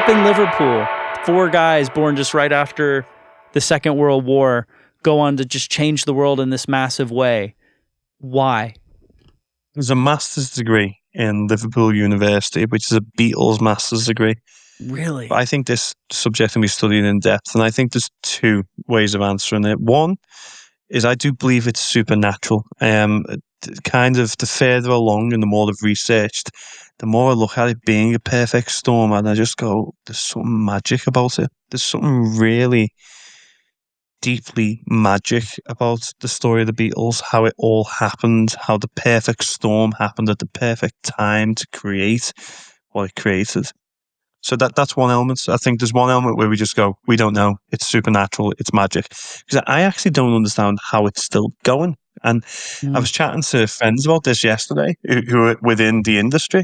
up in Liverpool. 4 guys born just right after the Second World War go on to just change the world in this massive way. Why? There's a master's degree in Liverpool University, which is a Beatles master's degree. Really? But I think this subject can be studied in depth, and I think there's 2 ways of answering it. One is I do believe it's supernatural. Kind of the further along and the more I've researched, the more I look at it being a perfect storm, and I just go, there's something magic about it. There's something really deeply magic about the story of the Beatles, how it all happened, how the perfect storm happened at the perfect time to create what it created. So that's one element. I think there's one element where we just go, we don't know. It's supernatural. It's magic. Because I actually don't understand how it's still going. And I was chatting to friends about this yesterday who are within the industry.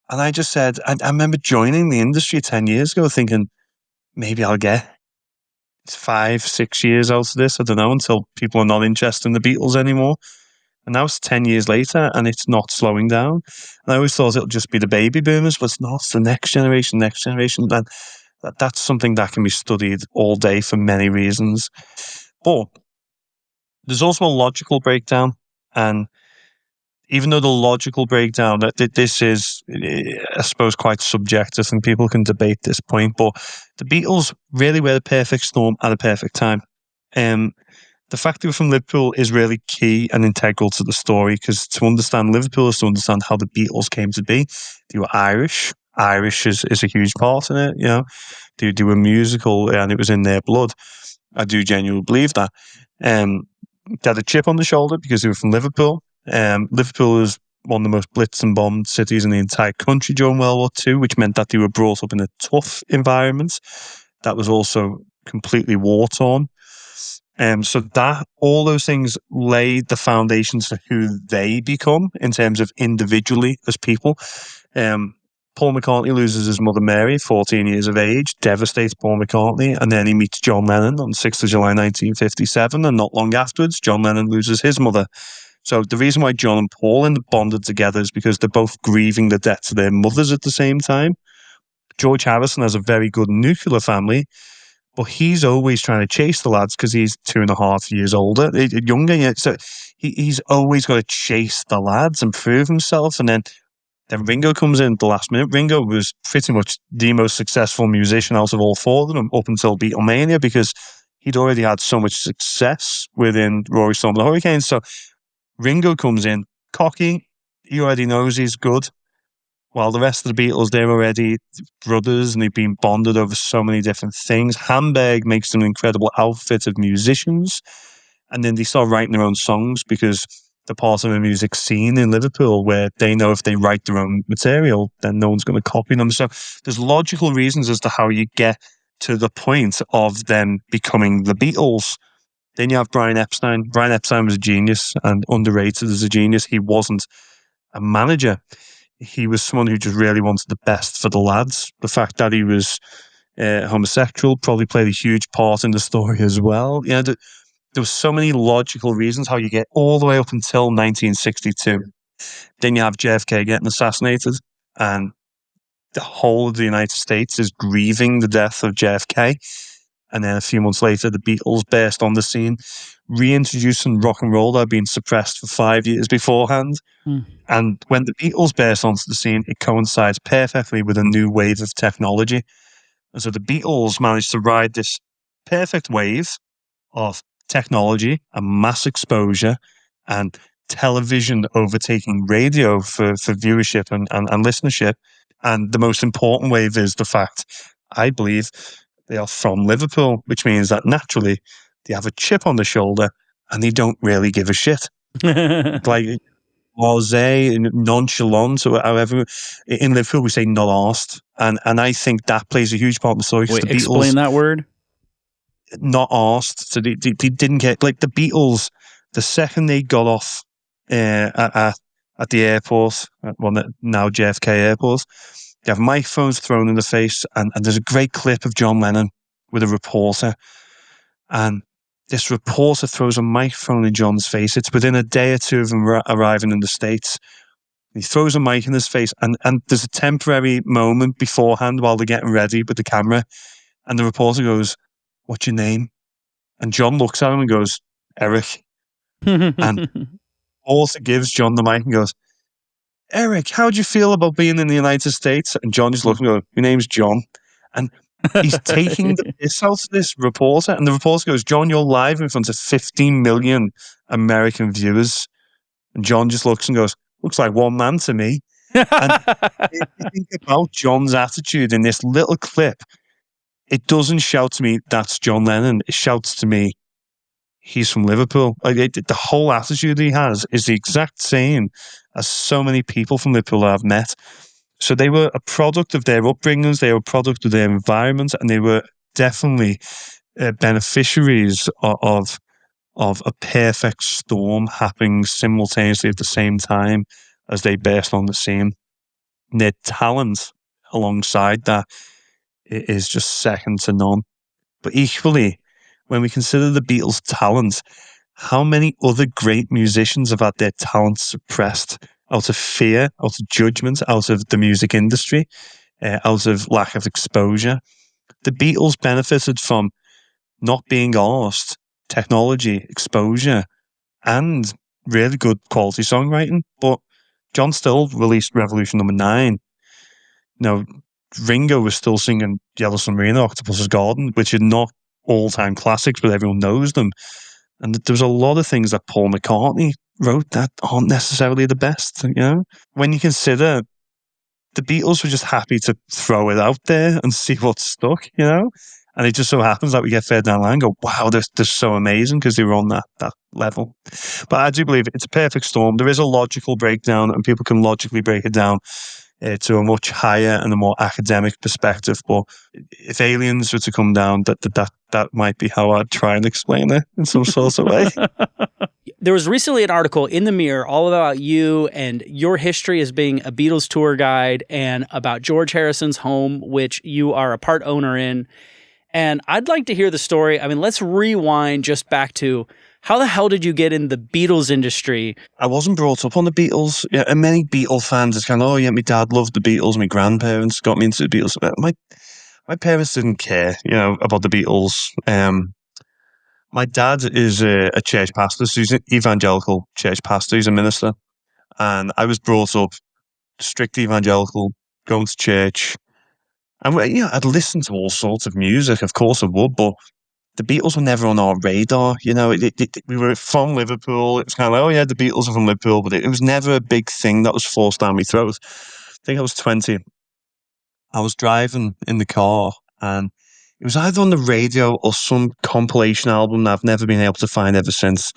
And I just said, I remember joining the industry 10 years ago thinking, maybe I'll get 5, 6 years out of this. I don't know, until people are not interested in the Beatles anymore. And now it's 10 years later and it's not slowing down. And I always thought it'll just be the baby boomers, but it's not. It's the next generation. And that's something that can be studied all day for many reasons. But there's also a logical breakdown. And even though the logical breakdown, this is, I suppose, quite subjective and people can debate this point, but the Beatles really were the perfect storm at a perfect time. The fact they were from Liverpool is really key and integral to the story, because to understand Liverpool is to understand how the Beatles came to be. They were Irish. Irish is a huge part in it, you know. They were musical and it was in their blood. I do genuinely believe that. They had a chip on the shoulder because they were from Liverpool. Liverpool is one of the most blitzed and bombed cities in the entire country during World War II, which meant that they were brought up in a tough environment that was also completely war-torn. So that all those things laid the foundations for who they become in terms of individually as people. Paul McCartney loses his mother Mary, 14 years of age, devastates Paul McCartney, and then he meets John Lennon on 6th of July 1957, and not long afterwards, John Lennon loses his mother. So the reason why John and Paul are bonded together is because they're both grieving the deaths of their mothers at the same time. George Harrison has a very good nuclear family, but he's always trying to chase the lads because he's 2.5 years older, younger. Yeah, so he's always got to chase the lads and prove himself. And then Ringo comes in at the last minute. Ringo was pretty much the most successful musician out of all 4 of them up until Beatlemania, because he'd already had so much success within Rory Storm and the Hurricanes. So Ringo comes in, cocky. He already knows he's good. While the rest of the Beatles, they're already brothers and they've been bonded over so many different things. Hamburg makes them an incredible outfit of musicians. And then they start writing their own songs because they're part of a music scene in Liverpool where they know if they write their own material, then no one's going to copy them. So there's logical reasons as to how you get to the point of them becoming the Beatles. Then you have Brian Epstein. Brian Epstein was a genius and underrated as a genius. He wasn't a manager. He was someone who just really wanted the best for the lads. The fact that he was homosexual probably played a huge part in the story as well. You know, there were so many logical reasons how you get all the way up until 1962. Then you have JFK getting assassinated, and the whole of the United States is grieving the death of JFK. And then a few months later, the Beatles burst on the scene, reintroducing rock and roll that had been suppressed for 5 years beforehand. And when the Beatles burst onto the scene, it coincides perfectly with a new wave of technology. And so the Beatles managed to ride this perfect wave of technology and mass exposure and television overtaking radio for viewership and listenership. And the most important wave is the fact, I believe, they are from Liverpool, which means that naturally they have a chip on the shoulder and they don't really give a shit. Like blasé and nonchalant, or however in Liverpool we say not arsed. And I think that plays a huge part in the story. Wait, the Beatles, explain that word. Not arsed. So they didn't get, like the Beatles, the second they got off at the airport, well, now JFK airport, they have microphones thrown in the face, and there's a great clip of John Lennon with a reporter, and this reporter throws a microphone in John's face. It's within a day or two of him arriving in the States, He throws a mic in his face, and there's a temporary moment beforehand while they're getting ready with the camera, and the reporter goes, "What's your name?" And John looks at him and goes, "Eric." And also gives John the mic and goes, "Eric, how do you feel about being in the United States?" And John just looks and goes, "Your name's John." And he's taking the piss out of this reporter. And the reporter goes, "John, you're live in front of 15 million American viewers." And John just looks and goes, "Looks like one man to me." And if you think about John's attitude in this little clip, it doesn't shout to me, "That's John Lennon." It shouts to me, "He's from Liverpool." Like the whole attitude he has is the exact same as so many people from Liverpool I've met. So they were a product of their upbringings, they were a product of their environment, and they were definitely beneficiaries of a perfect storm happening simultaneously at the same time as they burst on the scene. And their talent alongside that is just second to none. But equally, when we consider the Beatles' talent, how many other great musicians have had their talent suppressed out of fear, out of judgment, out of the music industry, out of lack of exposure? The Beatles benefited from not being asked, technology, exposure, and really good quality songwriting. But John still released Revolution Number 9. You know, Ringo was still singing Yellow Submarine or Octopus's Garden, which are not all-time classics, but everyone knows them. And there was a lot of things that Paul McCartney wrote that aren't necessarily the best, you know? When you consider the Beatles were just happy to throw it out there and see what stuck, you know? And it just so happens that we get further down the line and go, wow, they're so amazing because they were on that level. But I do believe it's a perfect storm. There is a logical breakdown and people can logically break it down to a much higher and a more academic perspective. But if aliens were to come down, that might be how I'd try and explain it in some sort of way. There was recently an article in the Mirror all about you and your history as being a Beatles tour guide and about George Harrison's home, which you are a part owner in. And I'd like to hear the story. I mean, let's rewind just back to how the hell did you get in the Beatles industry? I wasn't brought up on the Beatles. Yeah, and many Beatles fans is kind of, oh yeah, my dad loved the Beatles. My grandparents got me into the Beatles. My parents didn't care, you know, about the Beatles. My dad is a church pastor, so he's an evangelical church pastor. He's a minister. And I was brought up strict evangelical, going to church. And, you know, I'd listen to all sorts of music, of course I would, but the Beatles were never on our radar. You know, we were from Liverpool. It was kind of like, oh yeah, the Beatles are from Liverpool, but it was never a big thing that was forced down my throat. I think I was 20. I was driving in the car and it was either on the radio or some compilation album that I've never been able to find ever since.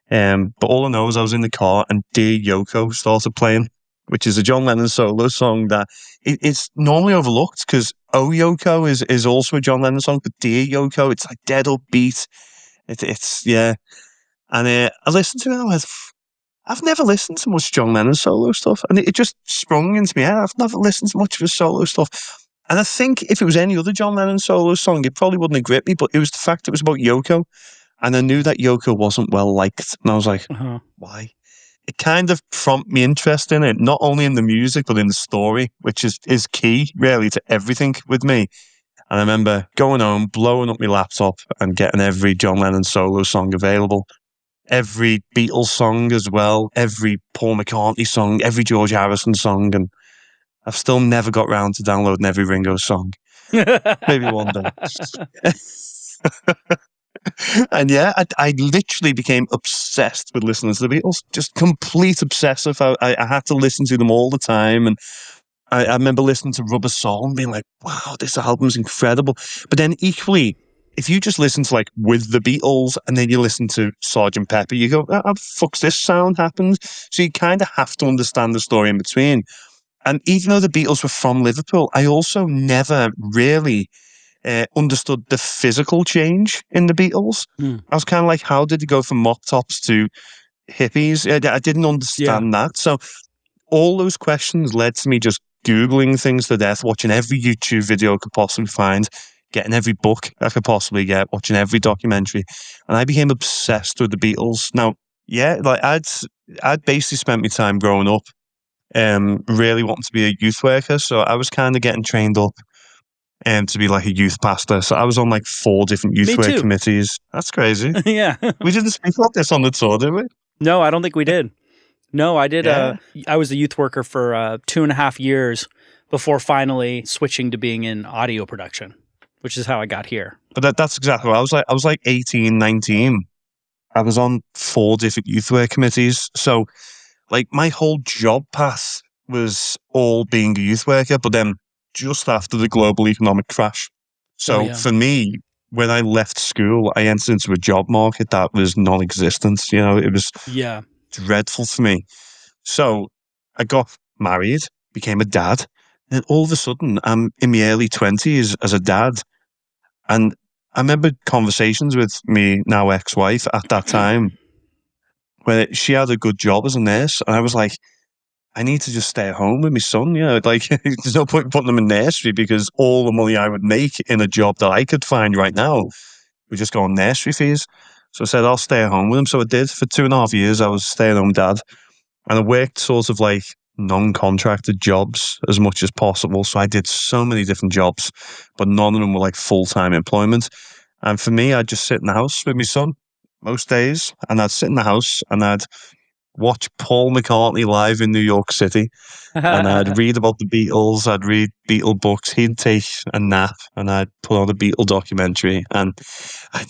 But all I know is I was in the car and Dear Yoko started playing, which is a John Lennon solo song that it's normally overlooked because Oh Yoko is also a John Lennon song, but Dear Yoko, it's like dead upbeat. It's yeah. And I listened to it and I went, I've never listened to much John Lennon solo stuff. And it just sprung into me. I've never listened to much of his solo stuff. And I think if it was any other John Lennon solo song, it probably wouldn't have gripped me, but it was the fact it was about Yoko. And I knew that Yoko wasn't well liked. And I was like, why? It kind of prompted me interest in it, not only in the music, but in the story, which is key, really, to everything with me. And I remember going home, blowing up my laptop and getting every John Lennon solo song available. Every Beatles song as well, every Paul McCartney song, every George Harrison song. And I've still never got round to downloading every Ringo song. Maybe one day. And yeah, I literally became obsessed with listening to the Beatles. Just complete obsessive. I had to listen to them all the time. And I remember listening to Rubber Soul and being like, wow, this album's incredible. But then equally, if you just listen to like With the Beatles and then you listen to Sgt. Pepper, you go, how the fuck's this sound happened? So you kind of have to understand the story in between. And even though the Beatles were from Liverpool, I also never really understood the physical change in the Beatles. I was kind of like, how did they go from mop tops to hippies? I didn't understand that. So all those questions led to me just Googling things to death, watching every YouTube video I could possibly find, getting every book I could possibly get, watching every documentary. And I became obsessed with the Beatles. Now, yeah, like I'd basically spent my time growing up really wanting to be a youth worker. So I was kind of getting trained up to be like a youth pastor. So I was on like 4 different youth Me work too. committees. That's crazy. Yeah. We didn't speak about this on the tour, did we? No, I don't think we did. No, I did. Yeah. I was a youth worker for 2.5 years before finally switching to being in audio production, which is how I got here. But that's exactly what I was like 18, 19. I was on 4 different youth work committees. So like my whole job path was all being a youth worker, but then just after the global economic crash. Oh So yeah. for me, when I left school, I entered into a job market that was non-existent. You know, it was Yeah. dreadful for me. So I got married, became a dad, and all of a sudden I'm in my early 20s as a dad. And I remember conversations with me now ex-wife at that time where she had a good job as a nurse, and I was like, I need to just stay at home with my son. You know, like there's no point putting him in nursery because all the money I would make in a job that I could find right now would just go on nursery fees. So I said I'll stay at home with him. So I did for 2.5 years. I was stay-at-home dad, and I worked sort of like non-contracted jobs as much as possible. So I did so many different jobs, but none of them were like full-time employment. And for me, I'd just sit in the house with my son most days, and I'd sit in the house and I'd watch Paul McCartney live in New York City, and I'd read about the Beatles. I'd read Beatle books. He'd take a nap, and I'd put on a Beatle documentary. And I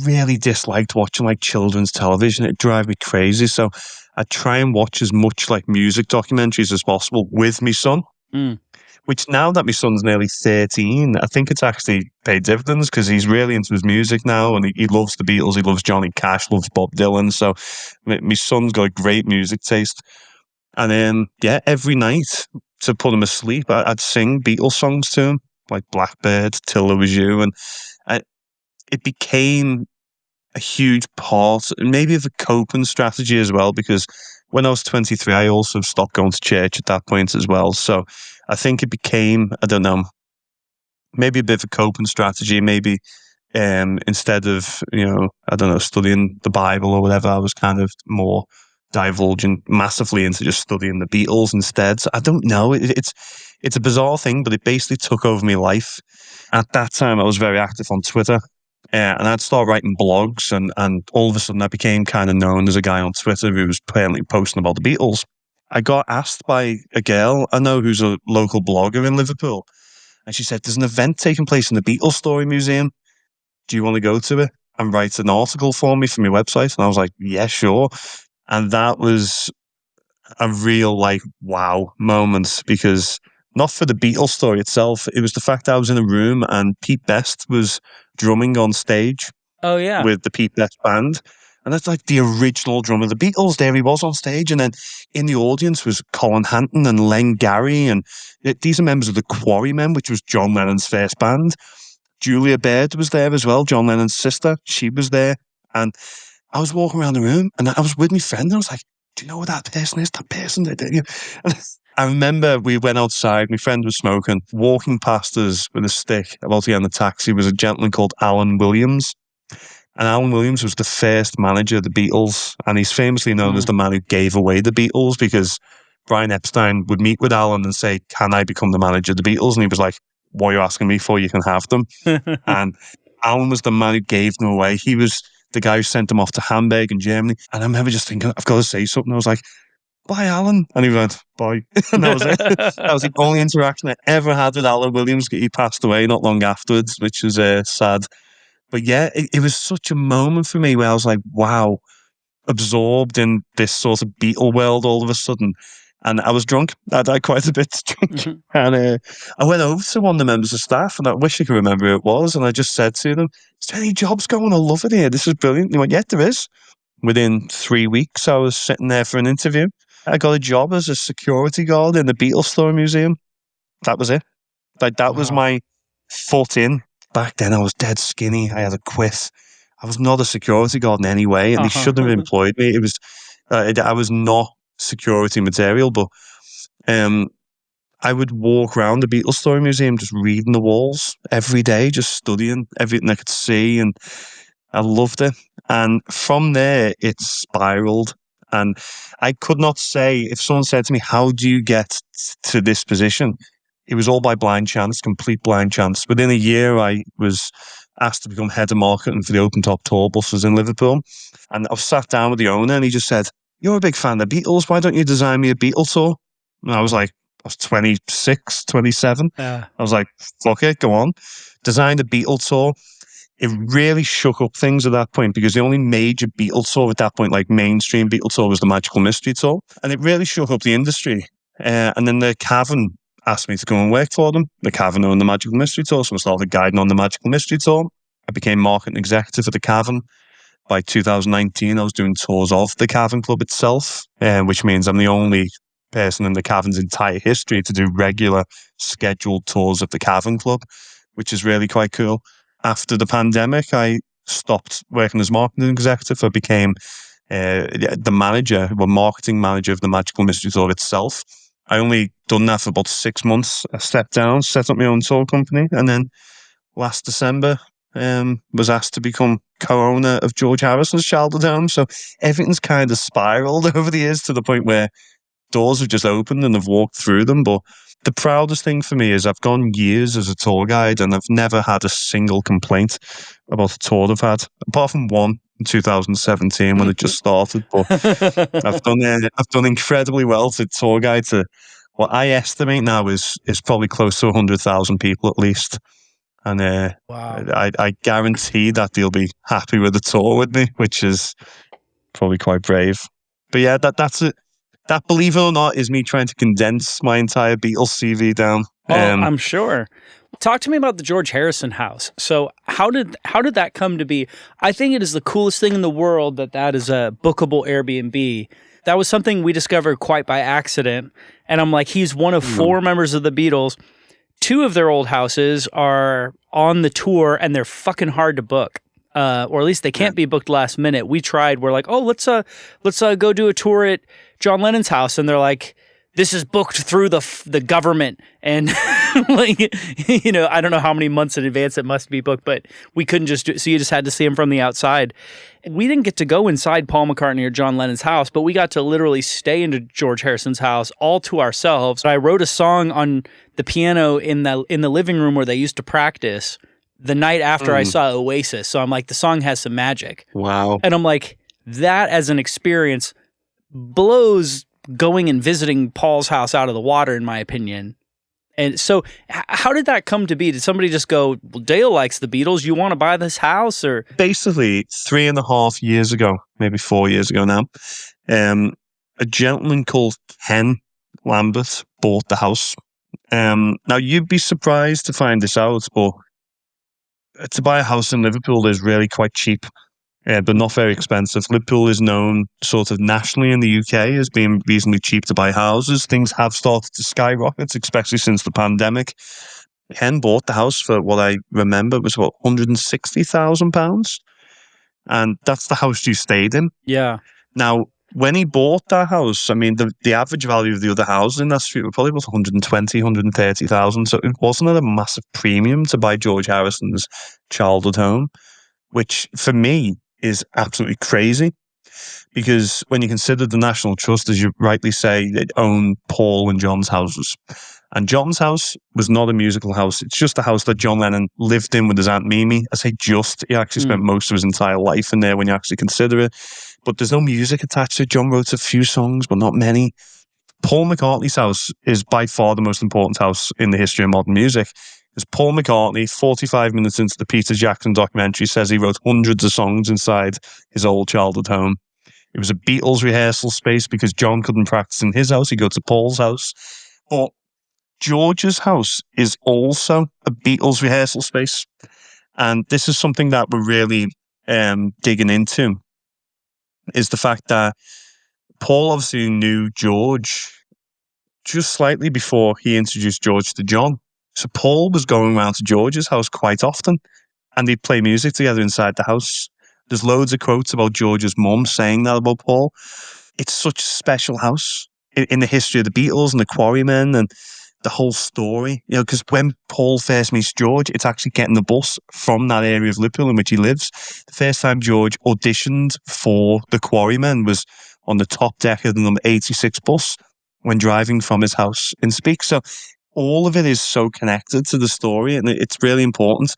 really disliked watching like children's television. It'd drive me crazy. So I'd try and watch as much like music documentaries as possible with my son. Mm. Which now that my son's nearly 13, I think it's actually paid dividends because he's really into his music now, and he loves the Beatles, he loves Johnny Cash, loves Bob Dylan. So my son's got a great music taste. And then, yeah, every night to put him asleep, I'd sing Beatles songs to him, like Blackbird, Till There Was You. And I, it became a huge part, maybe of a coping strategy as well, because when I was 23, I also stopped going to church at that point as well. So I think it became, I don't know, maybe a bit of a coping strategy. Maybe instead of, I don't know, studying the Bible or whatever, I was kind of more divulging massively into just studying the Beatles instead. So I don't know. It's a bizarre thing, but it basically took over my life. At that time, I was very active on Twitter. And I'd start writing blogs, and all of a sudden I became kind of known as a guy on Twitter who was apparently posting about the Beatles. I got asked by a girl I know who's a local blogger in Liverpool, and she said, there's an event taking place in the Beatles Story Museum. Do you want to go to it and write an article for me for my website? And I was like, yeah, sure. And that was a real, like, wow moment, because not for the Beatles story itself, it was the fact that I was in a room and Pete Best was drumming on stage Oh yeah. with the Pete Best band. And that's like the original drummer of the Beatles. There he was on stage. And then in the audience was Colin Hanton and Len Gary. And these are members of the Quarrymen, which was John Lennon's first band. Julia Baird was there as well, John Lennon's sister. She was there. And I was walking around the room and I was with my friend and I was like, do you know what that person is? That person. And I remember we went outside, my friend was smoking, walking past us with a stick about to get in the taxi was a gentleman called Alan Williams. And Alan Williams was the first manager of the Beatles. And he's famously known as the man who gave away the Beatles, because Brian Epstein would meet with Alan and say, can I become the manager of the Beatles? And he was like, what are you asking me for? You can have them. And Alan was the man who gave them away. He was the guy who sent them off to Hamburg in Germany. And I remember just thinking, I've got to say something. I was like, bye, Alan. And he went, bye. And that was it. That was the only interaction I ever had with Alan Williams. He passed away not long afterwards, which was sad. But yeah, it was such a moment for me where I was like, wow, absorbed in this sort of Beatle world all of a sudden. And I was drunk. I'd had quite a bit drunk. And I went over to one of the members of staff, and I wish I could remember who it was. And I just said to them, is there any jobs going? I love it here. This is brilliant. And he went, yeah, there is. Within 3 weeks, I was sitting there for an interview. I got a job as a security guard in the Beatles Story Museum. That was it. Like, that was Wow. my foot in. Back then, I was dead skinny. I had a quit. I was not a security guard in any way, and they shouldn't have employed me. It was, I was not security material, but I would walk around the Beatles Story Museum just reading the walls every day, just studying everything I could see, and I loved it. And from there, it spiraled. And I could not say, if someone said to me, how do you get to this position? It was all by blind chance, complete blind chance. Within a year, I was asked to become head of marketing for the open top tour buses in Liverpool. And I was sat down with the owner and he just said, "You're a big fan of the Beatles. Why don't you design me a Beatles tour?" And I was like, I was 26, 27. I was like, fuck it, go on. Designed a Beatles tour. It really shook up things at that point because the only major Beatles tour at that point, like mainstream Beatles tour, was the Magical Mystery Tour. And it really shook up the industry. And then the Cavern asked me to go and work for them. The Cavern owned the Magical Mystery Tour, so I started guiding on the Magical Mystery Tour. I became marketing executive for the Cavern. By 2019, I was doing tours of the Cavern Club itself, which means I'm the only person in the Cavern's entire history to do regular scheduled tours of the Cavern Club, which is really quite cool. After the pandemic, I stopped working as marketing executive. I became the manager, or marketing manager of the Magical Mystery Tour itself. I only done that for about 6 months. I stepped down, set up my own tour company, and then last December, was asked to become co-owner of George Harrison's childhood home. So everything's kind of spiraled over the years to the point where doors have just opened and I've walked through them. But the proudest thing for me is I've gone years as a tour guide and I've never had a single complaint about a tour I've had, apart from one in 2017 when it just started. But I've done incredibly well to tour guide to what I estimate now is probably close to 100,000 people at least. And Wow. I guarantee that they'll be happy with the tour with me, which is probably quite brave. But yeah, that's it. That, believe it or not, is me trying to condense my entire Beatles CV down. I'm sure. Talk to me about the George Harrison house. So how did that come to be? I think it is the coolest thing in the world that is a bookable Airbnb. That was something we discovered quite by accident. And I'm like, he's one of 4 members of the Beatles. 2 of their old houses are on the tour and they're fucking hard to book. Or at least they can't be booked last minute. We tried. We're like, oh, let's go do a tour at John Lennon's house. And they're like, this is booked through the government. And like, I don't know how many months in advance it must be booked, but we couldn't just do it. So you just had to see him from the outside. We didn't get to go inside Paul McCartney or John Lennon's house, but we got to literally stay into George Harrison's house all to ourselves. I wrote a song on the piano in the living room where they used to practice the night after I saw Oasis. So I'm like, the song has some magic. Wow. And I'm like, that as an experience blows going and visiting Paul's house out of the water, in my opinion. And so how did that come to be? Did somebody just go, well, Dale likes the Beatles, you want to buy this house? Or basically 3.5 years ago, maybe 4 years ago now, a gentleman called Ken Lambert bought the house. Now you'd be surprised to find this out, but to buy a house in Liverpool is really quite cheap. But not very expensive. Liverpool is known sort of nationally in the UK as being reasonably cheap to buy houses. Things have started to skyrocket, especially since the pandemic. Ken bought the house for what I remember was about £160,000. And that's the house you stayed in. Yeah. Now, when he bought that house, I mean, the average value of the other houses in that street were probably about 120, 130,000. So it wasn't at a massive premium to buy George Harrison's childhood home, which for me is absolutely crazy, because when you consider the National Trust, as you rightly say, they own Paul and John's houses. And John's house was not a musical house. It's just a house that John Lennon lived in with his Aunt Mimi. I say just, he actually spent most of his entire life in there when you actually consider it. But there's no music attached to it. John wrote a few songs, but not many. Paul McCartney's house is by far the most important house in the history of modern music. Because Paul McCartney, 45 minutes into the Peter Jackson documentary, says he wrote hundreds of songs inside his old childhood home. It was a Beatles rehearsal space because John couldn't practice in his house. He'd go to Paul's house. But George's house is also a Beatles rehearsal space. And this is something that we're really digging into, is the fact that Paul obviously knew George just slightly before he introduced George to John. So Paul was going around to George's house quite often, and they'd play music together inside the house. There's loads of quotes about George's mum saying that about Paul. It's such a special house in the history of the Beatles and the Quarrymen and the whole story. Because when Paul first meets George, it's actually getting the bus from that area of Liverpool in which he lives. The first time George auditioned for the Quarrymen was on the top deck of the number 86 bus when driving from his house in Speke. So all of it is so connected to the story, and it's really important.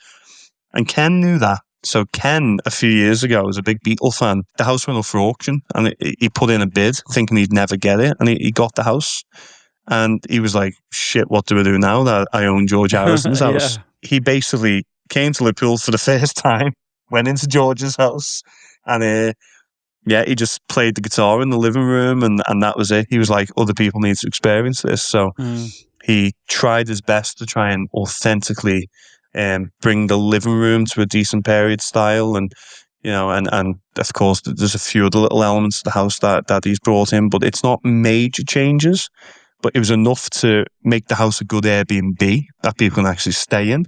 And Ken knew that. So Ken, a few years ago, was a big Beatles fan. The house went up for auction, and he put in a bid, thinking he'd never get it, and he got the house. And he was like, shit, what do I do now that I own George Harrison's house? Yeah. He basically came to Liverpool for the first time, went into George's house, and he just played the guitar in the living room, and that was it. He was like, other people need to experience this. So he tried his best to try and authentically bring the living room to a decent period style. And, and of course, there's a few other little elements to the house that he's brought in, but it's not major changes. But it was enough to make the house a good Airbnb that people can actually stay in.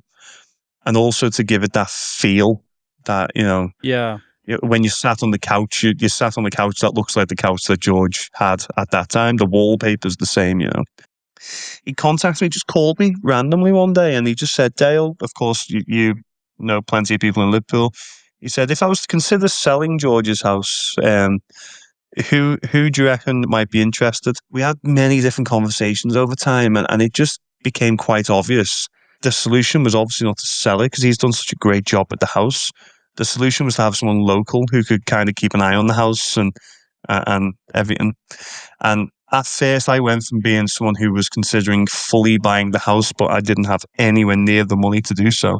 And also to give it that feel that, when you sat on the couch, you sat on the couch that looks like the couch that George had at that time. The wallpaper's the same, He contacted me, just called me randomly one day, and he just said, Dale, of course, you know plenty of people in Liverpool. He said, if I was to consider selling George's house, who do you reckon might be interested? We had many different conversations over time, and it just became quite obvious. The solution was obviously not to sell it, because he's done such a great job at the house. The solution was to have someone local who could kind of keep an eye on the house and everything. And at first, I went from being someone who was considering fully buying the house, but I didn't have anywhere near the money to do so.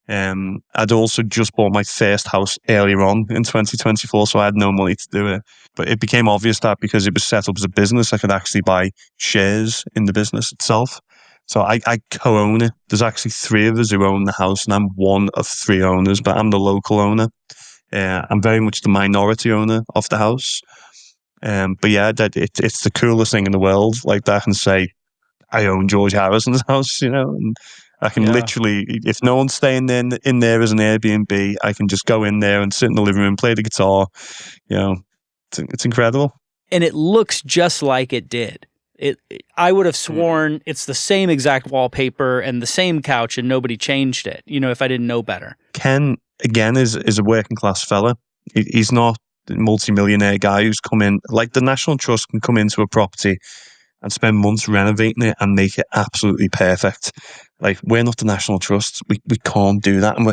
I'd also just bought my first house earlier on in 2024, so I had no money to do it. But it became obvious that because it was set up as a business, I could actually buy shares in the business itself. So I co-own it. There's actually 3 of us who own the house, and I'm one of 3 owners, but I'm the local owner. I'm very much the minority owner of the house. But yeah, it's the coolest thing in the world. Like that, I can say I own George Harrison's house, and I can literally, if no one's staying in there as an Airbnb, I can just go in there and sit in the living room, play the guitar. It's incredible. And it looks just like it did. I would have sworn it's the same exact wallpaper and the same couch, and nobody changed it, if I didn't know better. Ken, again, is a working class fella. He's not a multi-millionaire guy who's come in, like the National Trust can come into a property and spend months renovating it and make it absolutely perfect. Like, we're not the National Trust. We can't do that. And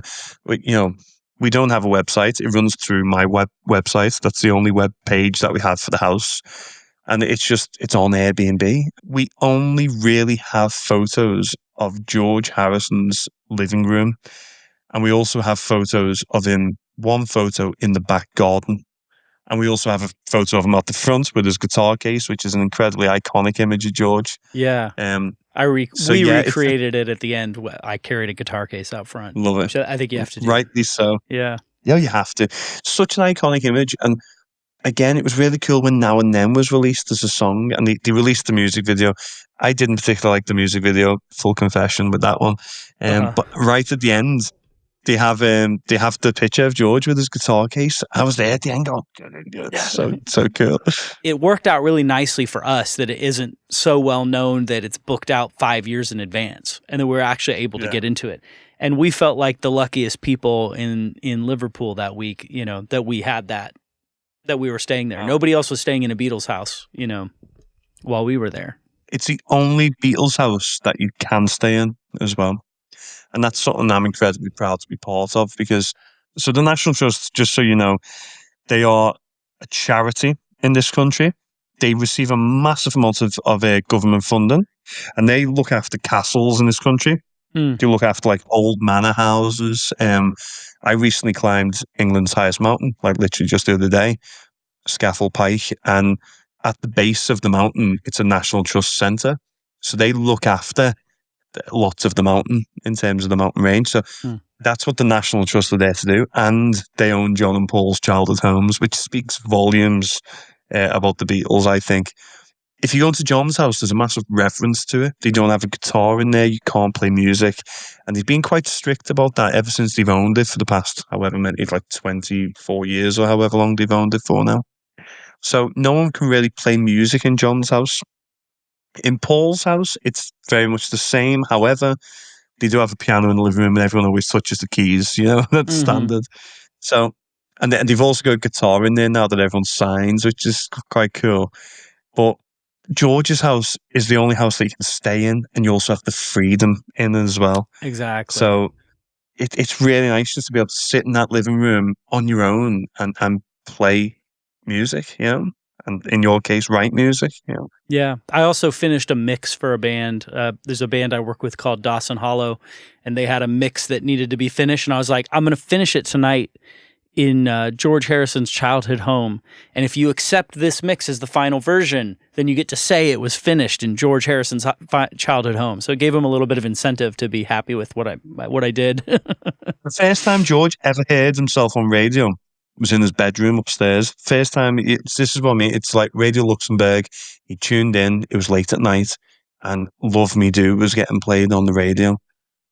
we don't have a website. It runs through my website. That's the only web page that we have for the house. And it's on Airbnb. We only really have photos of George Harrison's living room. And we also have photos of him, one photo in the back garden. And we also have a photo of him at the front with his guitar case, which is an incredibly iconic image of George. Yeah. We recreated it at the end. I carried a guitar case out front. Love it. I think you have to do. Rightly so. Yeah. Yeah, you have to. Such an iconic image. And again, it was really cool when Now and Then was released as a song, and they released the music video. I didn't particularly like the music video, full confession with that one. But right at the end, they have the picture of George with his guitar case. I was there at the end going, so cool. It worked out really nicely for us that it isn't so well known that it's booked out 5 years in advance, and that we're actually able to get into it. And we felt like the luckiest people in Liverpool that week, that we had that we were staying there. Nobody else was staying in a Beatles house, while we were there. It's the only Beatles house that you can stay in as well. And that's something I'm incredibly proud to be part of, because the National Trust, just so you know, they are a charity in this country. They receive a massive amount of government funding, and they look after castles in this country. They look after like old manor houses. I recently climbed England's highest mountain, like literally just the other day, Scafell Pike, and at the base of the mountain, it's a National Trust centre. So they look after lots of the mountain in terms of the mountain range. So that's what the National Trust are there to do. And they own John and Paul's childhood homes, which speaks volumes about the Beatles, I think. If you go to John's house, there's a massive reference to it. They don't have a guitar in there. You can't play music. And they've been quite strict about that ever since they've owned it for the past, however many, like 24 years or however long they've owned it for now. So no one can really play music in John's house. In Paul's house, it's very much the same. However, they do have a piano in the living room, and everyone always touches the keys. That's standard. So And they've also got guitar in there now that everyone signs, which is quite cool. But George's house is the only house that you can stay in, and you also have the freedom in it as well. Exactly. So it's really nice just to be able to sit in that living room on your own and play music, and in your case, write music, Yeah. I also finished a mix for a band. There's a band I work with called Dawson Hollow, and they had a mix that needed to be finished. And I was like, I'm going to finish it tonight in George Harrison's childhood home. And if you accept this mix as the final version, then you get to say it was finished in George Harrison's childhood home. So it gave him a little bit of incentive to be happy with what I did. The first time George ever heard himself on radio was in his bedroom upstairs. First time, this is what I mean. It's like Radio Luxembourg. He tuned in. It was late at night, and Love Me Do was getting played on the radio.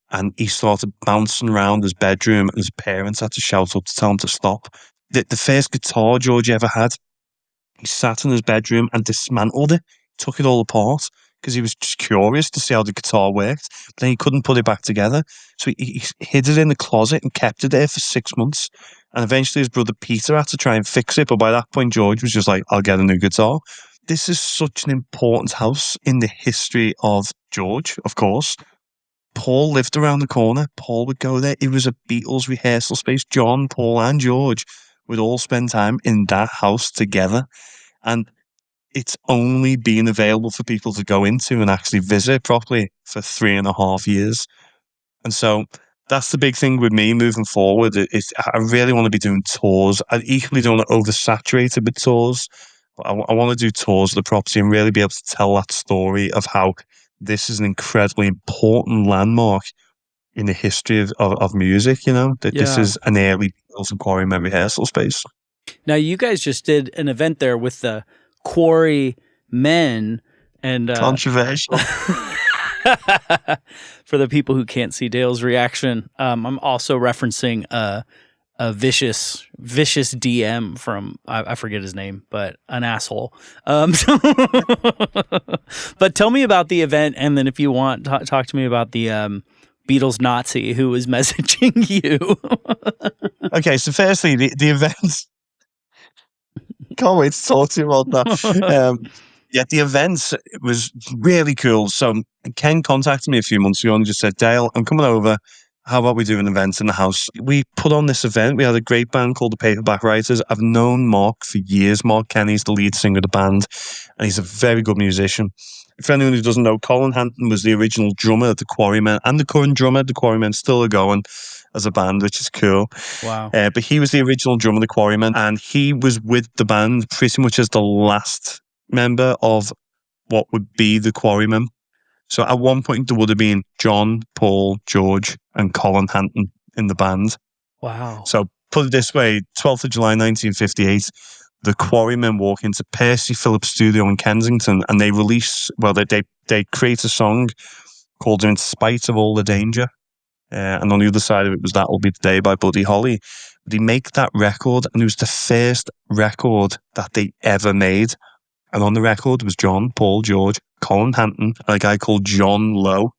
And he started bouncing around his bedroom, and his parents had to shout up to tell him to stop. The first guitar George ever had, he sat in his bedroom and dismantled it, took it all apart, because he was just curious to see how the guitar worked. But then he couldn't put it back together. So he hid it in the closet and kept it there for 6 months. And eventually his brother Peter had to try and fix it. But by that point, George was just like, I'll get a new guitar. This is such an important house in the history of George, of course. Paul lived around the corner. Paul would go there. It was a Beatles rehearsal space. John, Paul, and George would all spend time in that house together. And it's only been available for people to go into and actually visit properly for 3.5 years. And so that's the big thing with me moving forward. I really want to be doing tours. I equally don't want to oversaturate it with tours. I want to do tours of the property and really be able to tell that story of how this is an incredibly important landmark in the history of music, that this is an early Beatles and Quarrymen rehearsal space. Now, you guys just did an event there with the Quarry Men, and controversial. For the people who can't see Dale's reaction, I'm also referencing a vicious DM from I forget his name, but an asshole. But tell me about the event, and then if you want, talk to me about the Beatles Nazi who was messaging you. Okay, so firstly, the event. Can't wait to talk to you about that. Yeah, the event was really cool. So Ken contacted me a few months ago and just said, Dale, I'm coming over. How about we do an event in the house? We put on this event. We had a great band called the Paperback Writers. I've known Mark for years. Mark Kenny's the lead singer of the band, and he's a very good musician. For anyone who doesn't know, Colin Hanton was the original drummer of the Quarrymen, and the current drummer. The Quarrymen still are going as a band, which is cool. Wow. But he was the original drummer of the Quarrymen, and he was with the band pretty much as the last member of what would be the Quarrymen. So at one point there would have been John, Paul, George, and Colin Hanton in the band. Wow. So put it this way, 12th of July 1958, the Quarrymen walk into Percy Phillips' studio in Kensington, and they they create a song called In Spite of All the Danger. And on the other side of it was That'll Be the Day by Buddy Holly. They make that record, and it was the first record that they ever made. And on the record was John, Paul, George, Colin Hanton, and a guy called John Lowe.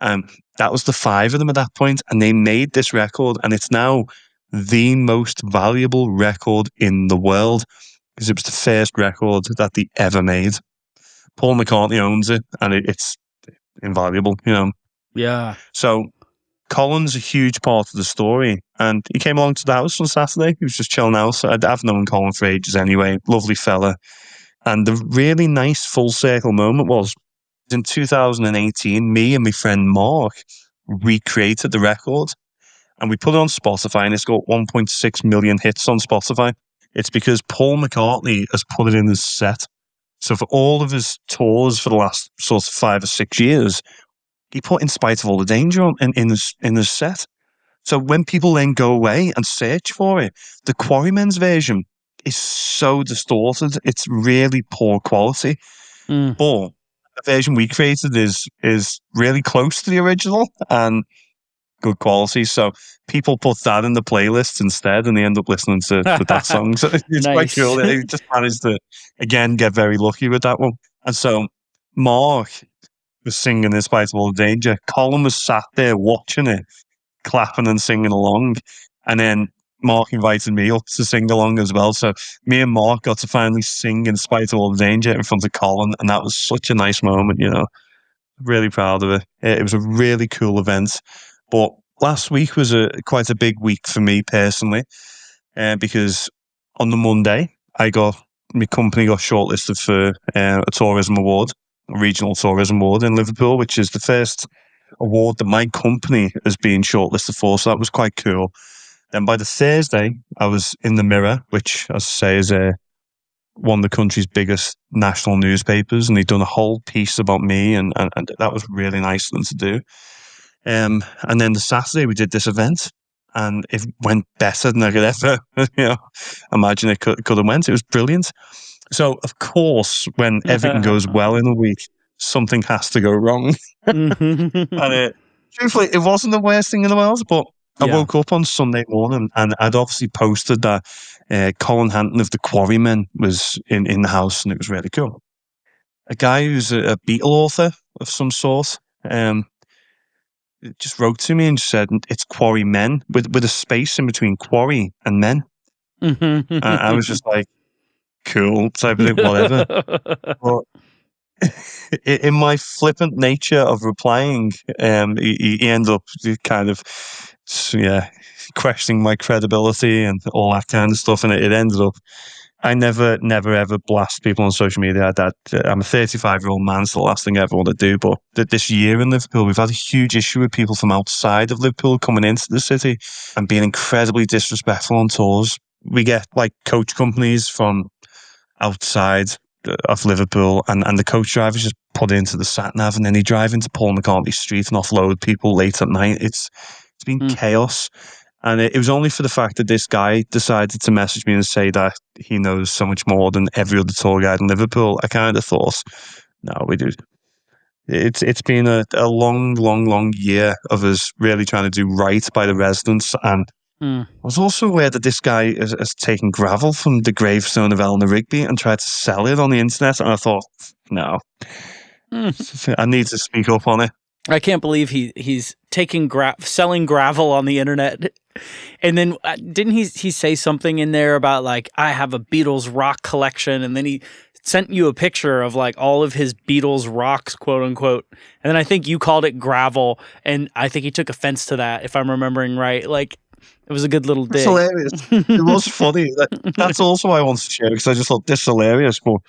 And that was the 5 of them at that point, and they made this record, and it's now the most valuable record in the world because it was the first record that they ever made. Paul McCartney owns it, and it's invaluable, Yeah. So Colin's a huge part of the story, and he came along to the house on Saturday. He was just chilling out. So I've known Colin for ages anyway. Lovely fella. And the really nice full circle moment was in 2018, me and my friend Mark recreated the record, and we put it on Spotify, and it's got 1.6 million hits on Spotify. It's because Paul McCartney has put it in his set. So for all of his tours for the last sort of 5 or 6 years, he put In Spite of All the Danger in his set. So when people then go away and search for it, the Quarrymen's version is so distorted. It's really poor quality. But the version we created is really close to the original and good quality. So people put that in the playlist instead, and they end up listening to that song. So it's quite cool. They just managed to, again, get very lucky with that one. And so Mark was singing In Spite of All the Danger. Colin was sat there watching it, clapping and singing along. And then Mark invited me up to sing along as well. So me and Mark got to finally sing in spite of all the danger in front of Colin, and that was such a nice moment, you know. Really proud of it. It was a really cool event. But last week was quite a big week for me personally, because on the Monday, my company got shortlisted for a tourism award, a regional tourism award in Liverpool, which is the first award that my company has been shortlisted for. So that was quite cool. Then by the Thursday, I was in the Mirror, which, as I say, is one of the country's biggest national newspapers, and they'd done a whole piece about me, and that was really nice of them to do. And then the Saturday, we did this event, and it went better than I could ever, imagine it could have went. It was brilliant. So, of course, when everything goes well in a week, something has to go wrong. And truthfully, it wasn't the worst thing in the world, but I woke up on Sunday morning and I'd obviously posted that Colin Hanton of the Quarrymen was in the house, and it was really cool. A guy who's a Beatle author of some sort just wrote to me and said, it's Quarrymen, with a space in between quarry and men. I was just like, cool, type of thing, whatever. But in my flippant nature of replying, he ended up kind of, questioning my credibility and all that kind of stuff. And it ended up, I never ever blast people on social media. That I'm a 35-year-old man, so the last thing I ever want to do. But this year in Liverpool, we've had a huge issue with people from outside of Liverpool coming into the city and being incredibly disrespectful on tours. We get like coach companies from outside of Liverpool, and the coach drivers just put into the sat nav, and then they drive into Paul McCartney Street and offload people late at night. It's been chaos. And it was only for the fact that this guy decided to message me and say that he knows so much more than every other tour guide in Liverpool. I kind of thought, no, we do. It's been a long year of us really trying to do right by the residents. And I was also aware that this guy has taken gravel from the gravestone of Eleanor Rigby and tried to sell it on the internet. And I thought, no, I need to speak up on it. I can't believe he's taking selling gravel on the internet. And then didn't he say something in there about like, I have a Beatles rock collection, and then he sent you a picture of like all of his Beatles rocks, quote unquote. And then I think you called it gravel, and I think he took offense to that, if I'm remembering right. Like, it was a good little dig. It's hilarious. It was funny. That's also why I wanted to share, because I just thought this is hilarious. But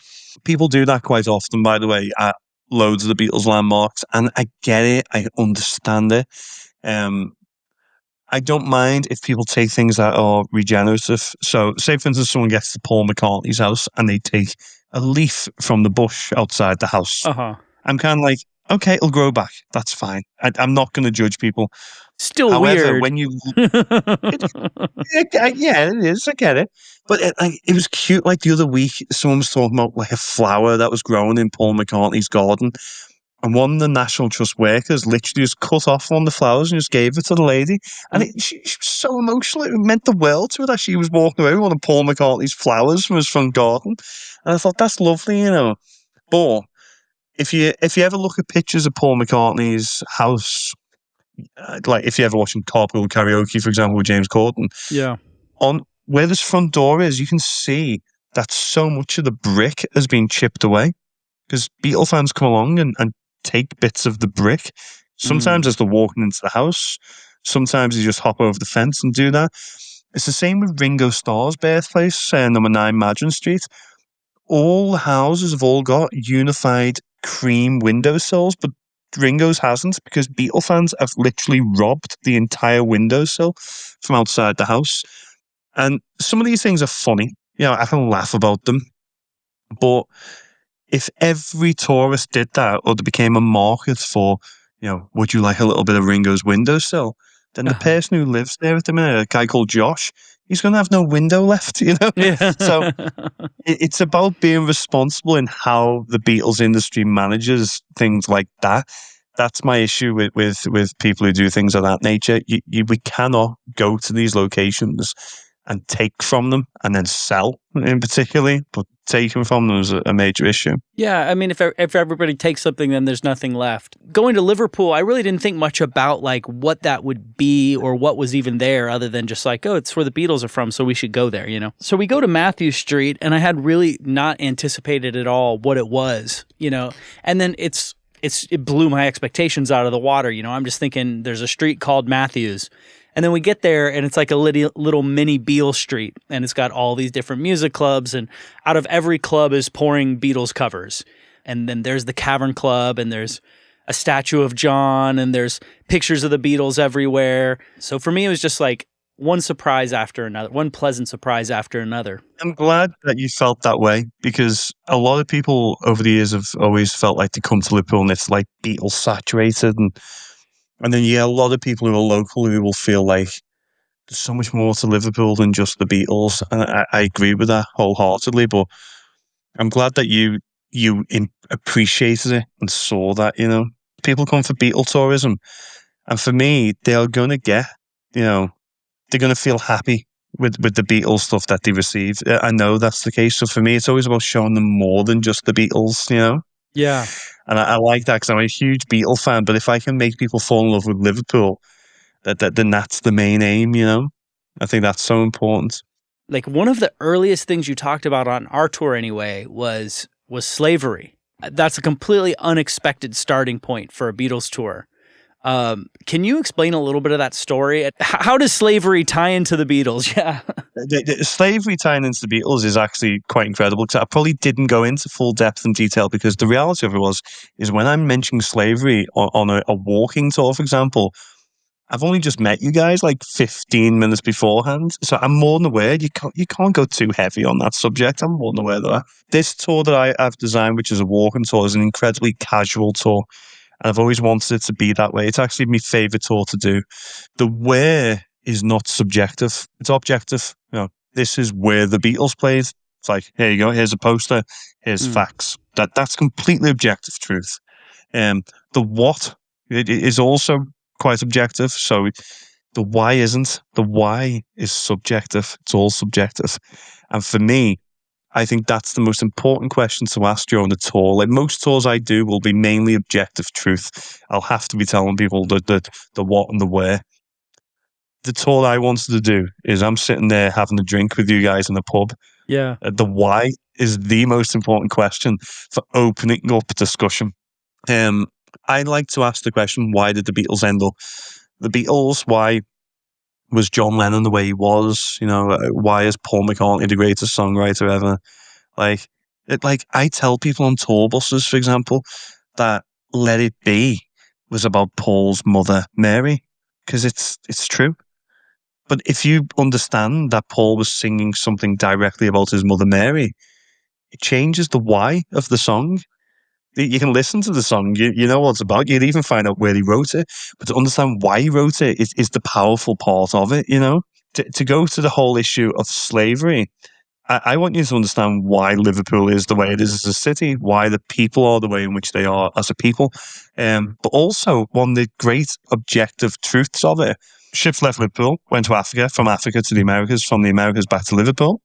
people do that quite often, by the way, at loads of the Beatles landmarks, and I get it. I understand it. I don't mind if people take things that are regenerative. So, say for instance, someone gets to Paul McCartney's house and they take a leaf from the bush outside the house. I'm kind of like, okay, it'll grow back. That's fine. I'm not going to judge people. Still However, weird. when you, yeah, it is. I get it, but it was cute. Like the other week, someone was talking about like a flower that was growing in Paul McCartney's garden, and one of the National Trust workers literally just cut off one of the flowers and just gave it to the lady. And she was so emotional. It meant the world to her that she was walking away with one of Paul McCartney's flowers from his front garden. And I thought, that's lovely, you know. But if you ever look at pictures of Paul McCartney's house, like if you ever watching Carpool Karaoke, for example, with James Corden, on where this front door is, you can see that so much of the brick has been chipped away, because Beatle fans come along and take bits of the brick. Sometimes as they're walking into the house, sometimes they just hop over the fence and do that. It's the same with Ringo Starr's birthplace, number 9 Madron Street. All the houses have all got unified cream windowsills, but Ringo's hasn't, because Beatle fans have literally robbed the entire windowsill from outside the house. And some of these things are funny. You know, I can laugh about them. But if every tourist did that, or there became a market for, you know, would you like a little bit of Ringo's windowsill? Then the person who lives there at the minute, a guy called Josh, he's going to have no window left, you know? Yeah. So it's about being responsible in how the Beatles industry manages things like that. That's my issue with people who do things of that nature. We cannot go to these locations and take from them and then sell in particularly, but taking from them is a major issue. Yeah, I mean, if everybody takes something, then there's nothing left. Going to Liverpool, I really didn't think much about like what that would be or what was even there, other than just like, oh, it's where the Beatles are from, so we should go there, you know. So we go to Matthew Street, and I had really not anticipated at all what it was, you know. And then it blew my expectations out of the water, you know. I'm just thinking there's a street called Matthews. And then we get there, and it's like a little mini Beale Street, and it's got all these different music clubs, and out of every club is pouring Beatles covers. And then there's the Cavern Club, and there's a statue of John, and there's pictures of the Beatles everywhere. So for me, it was just like one surprise after another, one pleasant surprise after another. I'm glad that you felt that way, because a lot of people over the years have always felt like they come to Liverpool and it's like Beatles saturated, and then a lot of people who are local who will feel like there's so much more to Liverpool than just the Beatles, and I agree with that wholeheartedly. But I'm glad that you appreciated it and saw that. You know, people come for Beatle tourism, and for me, they're gonna get, you know, they're gonna feel happy with the Beatles stuff that they receive. I know that's the case. So for me, it's always about showing them more than just the Beatles. You know. Yeah. And I like that because I'm a huge Beatle fan. But if I can make people fall in love with Liverpool, then that's the main aim, you know? I think that's so important. Like one of the earliest things you talked about on our tour anyway was slavery. That's a completely unexpected starting point for a Beatles tour. Can you explain a little bit of that story? How does slavery tie into the Beatles? Yeah. The slavery tying into the Beatles is actually quite incredible, because I probably didn't go into full depth and detail, because the reality of it is when I'm mentioning slavery on a walking tour, for example, I've only just met you guys like 15 minutes beforehand, so I'm more than aware. You can't go too heavy on that subject. I'm more than aware of that. This tour that I've designed, which is a walking tour, is an incredibly casual tour. And I've always wanted it to be that way. It's actually my favourite tour to do. The where is not subjective. It's objective. You know, this is where the Beatles played. It's like, here you go, here's a poster, here's facts. That's completely objective truth. The what it is also quite objective. So the why isn't. The why is subjective. It's all subjective. And for me, I think that's the most important question to ask during the tour. Like most tours I do will be mainly objective truth. I'll have to be telling people the what and the where. The tour I wanted to do is I'm sitting there having a drink with you guys in the pub. Yeah. The why is the most important question for opening up discussion. I'd like to ask the question, why did the Beatles end up the Beatles? Why was John Lennon the way he was? You know, why is Paul McCartney the greatest songwriter ever? Like I tell people on tour buses, for example, that Let It Be was about Paul's mother, Mary, because it's true. But if you understand that Paul was singing something directly about his mother, Mary, it changes the why of the song. You can listen to the song, you know what it's about, you'd even find out where he wrote it, but to understand why he wrote it is the powerful part of it, you know? To go to the whole issue of slavery, I want you to understand why Liverpool is the way it is as a city, why the people are the way in which they are as a people, but also one of the great objective truths of it. Ships left Liverpool, went to Africa, from Africa to the Americas, from the Americas back to Liverpool.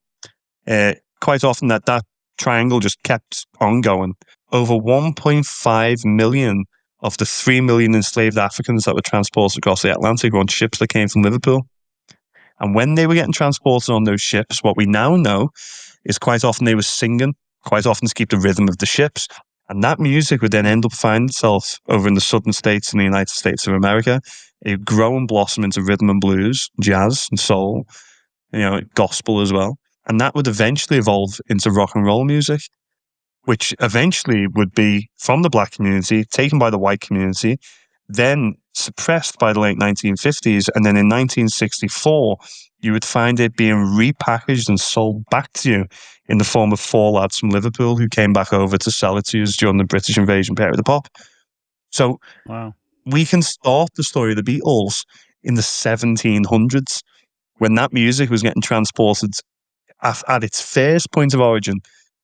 Quite often that triangle just kept on going. Over 1.5 million of the 3 million enslaved Africans that were transported across the Atlantic were on ships that came from Liverpool. And when they were getting transported on those ships, what we now know is quite often they were singing, quite often to keep the rhythm of the ships. And that music would then end up finding itself over in the southern states in the United States of America. It would grow and blossom into rhythm and blues, jazz and soul, you know, gospel as well. And that would eventually evolve into rock and roll music, which eventually would be from the black community, taken by the white community, then suppressed by the late 1950s. And then in 1964, you would find it being repackaged and sold back to you in the form of 4 lads from Liverpool who came back over to sell it to us during the British invasion period of pop. So we can start the story of the Beatles in the 1700s, when that music was getting transported at its first point of origin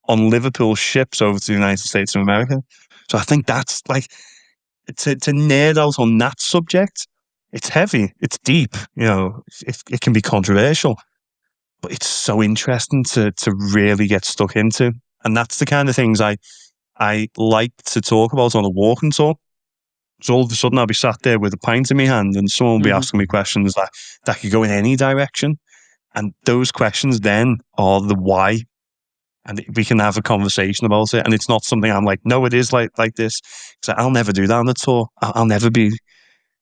on Liverpool ships over to the United States of America. So I think that's like, to nerd out on that subject, it's heavy, it's deep, you know, it can be controversial. but it's so interesting to really get stuck into. And that's the kind of things I like to talk about on a walking tour. So all of a sudden I'll be sat there with a pint in my hand and someone will be asking me questions that could go in any direction. And those questions then are the why. And we can have a conversation about it. And it's not something I'm like, no, it is like this. So I'll never do that on the tour. I'll never be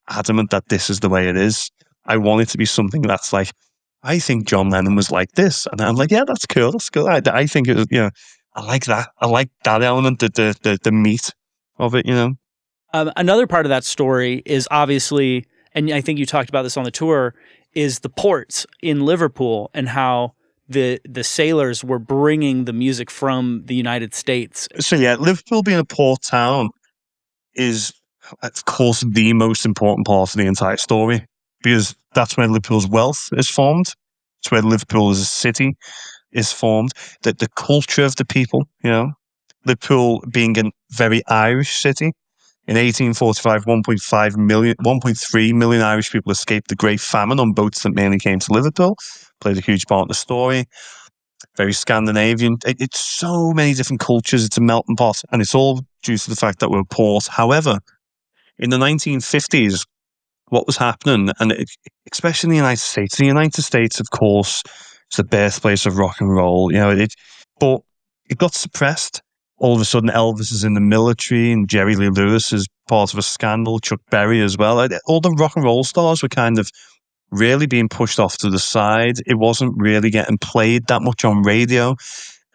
adamant that this is the way it is. I want it to be something that's like, I think John Lennon was like this. And I'm like, yeah, that's cool. That's cool. I think it was, I like that. I like that element, the meat of it, Another part of that story is obviously, and I think you talked about this on the tour, is the ports in Liverpool and how the sailors were bringing the music from the United States. So yeah, Liverpool being a port town is, of course, the most important part of the entire story, because that's where Liverpool's wealth is formed. It's where Liverpool as a city is formed. That the culture of the people, Liverpool being a very Irish city. In 1845, 1.3 million Irish people escaped the Great Famine on boats that mainly came to Liverpool. Played a huge part in the story. Very Scandinavian. It's so many different cultures. It's a melting pot, and it's all due to the fact that we're a port. However, in the 1950s, what was happening, especially in the United States, of course, is the birthplace of rock and roll. But it got suppressed. All of a sudden, Elvis is in the military, and Jerry Lee Lewis is part of a scandal. Chuck Berry as well. All the rock and roll stars were kind of really being pushed off to the side. It wasn't really getting played that much on radio.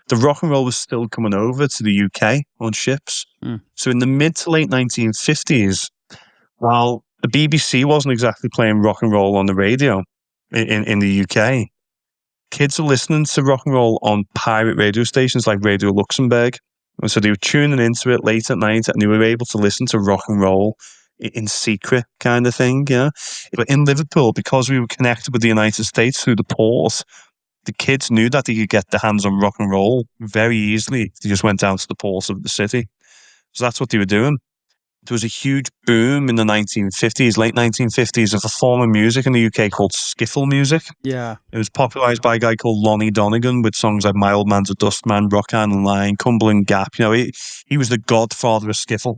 The rock and roll was still coming over to the UK on ships. So in the mid to late 1950s, while the BBC wasn't exactly playing rock and roll on the radio in the UK, kids were listening to rock and roll on pirate radio stations like Radio Luxembourg. And so they were tuning into it late at night and they were able to listen to rock and roll in secret kind of thing, But in Liverpool, because we were connected with the United States through the port, the kids knew that they could get their hands on rock and roll very easily. They just went down to the port of the city. So that's what they were doing. There was a huge boom in the 1950s, late 1950s, of a form of music in the UK called skiffle music. Yeah. It was popularised by a guy called Lonnie Donegan with songs like My Old Man's a Dustman, Rock Hand and Line, Cumberland Gap. He was the godfather of skiffle.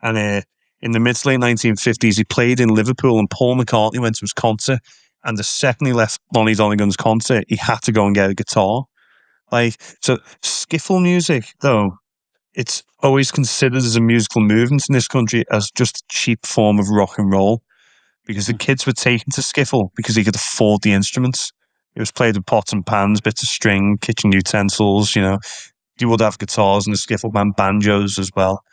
And in the mid to late 1950s, he played in Liverpool and Paul McCartney went to his concert. And the second he left Lonnie Donegan's concert, he had to go and get a guitar. So skiffle music, though, it's always considered as a musical movement in this country as just a cheap form of rock and roll, because the kids were taken to skiffle because they could afford the instruments. It was played with pots and pans, bits of string, kitchen utensils, You would have guitars in the skiffle band, banjos as well,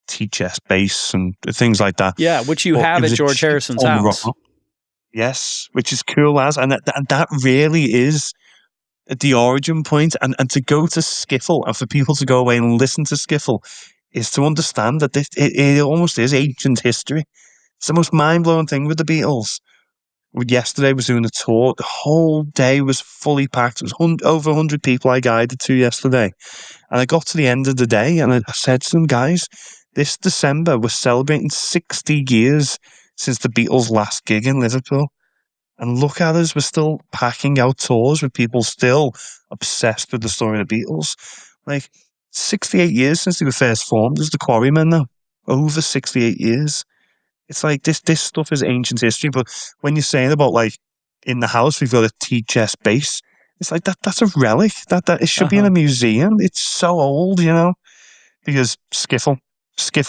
T-chest bass and things like that. Yeah, which you have at George Harrison's house. Yes, which is cool as, and that really is the origin point. And to go to skiffle and for people to go away and listen to skiffle is to understand that it almost is ancient history. It's the most mind-blowing thing with the Beatles. Yesterday was doing a tour. The whole day was fully packed. It was over 100 people I guided to yesterday. And I got to the end of the day and I said to them, guys, this December we're celebrating 60 years since the Beatles' last gig in Liverpool. And look at us, we're still packing out tours with people still obsessed with the story of the Beatles. 68 years since they were first formed as the Quarrymen now. Over 68 years. It's like this stuff is ancient history, but when you're saying about in the house we've got a T-chest bass, it's like that's a relic. That it should be in a museum. It's so old, because skiffle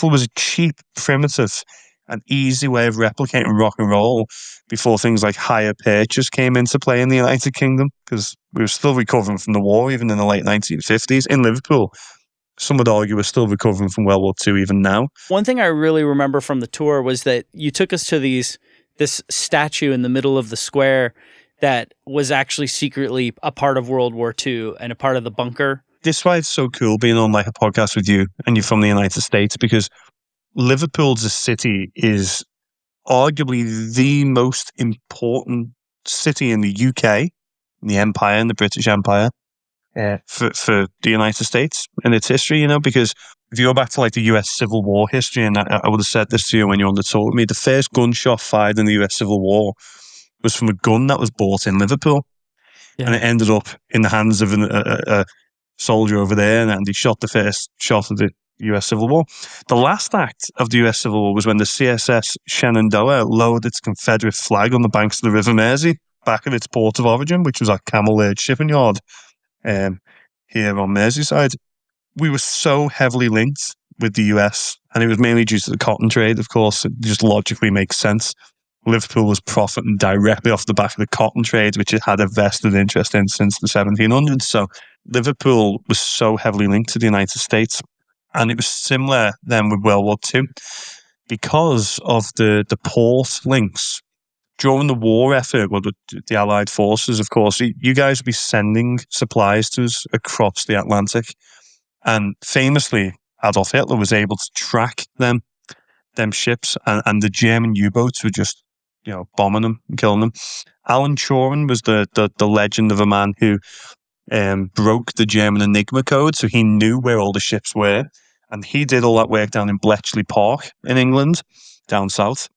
was a cheap, primitive, and easy way of replicating rock and roll before things like hire purchase came into play in the United Kingdom, because we were still recovering from the war even in the late 1950s in Liverpool. Some would argue we're still recovering from World War II even now. One thing I really remember from the tour was that you took us to this statue in the middle of the square that was actually secretly a part of World War II and a part of the bunker. This is why it's so cool being on a podcast with you and you're from the United States, because Liverpool as a city is arguably the most important city in the UK, in the Empire, in the British Empire. For the United States and its history, because if you go back to the US Civil War history, and I would have said this to you when you were on the tour with me, the first gunshot fired in the US Civil War was from a gun that was bought in Liverpool. and Yeah. it ended up in the hands of a soldier over there, and he shot the first shot of the US Civil War. The last act of the US Civil War was when the CSS Shenandoah lowered its Confederate flag on the banks of the River Mersey, back at its port of origin, which was at Camel Lake Shipping Yard um, here on Merseyside. We were so heavily linked with the US, and it was mainly due to the cotton trade, of course. It just logically makes sense. Liverpool was profiting directly off the back of the cotton trade, which it had a vested interest in since the 1700s. So Liverpool was so heavily linked to the United States. And it was similar then with World War II because of the port links. During the war effort, well, the Allied forces, of course, you guys would be sending supplies to us across the Atlantic. And famously, Adolf Hitler was able to track them ships, and the German U-boats were just, bombing them and killing them. Alan Turing was the legend of a man who broke the German Enigma code, so he knew where all the ships were, and he did all that work down in Bletchley Park in England, down south.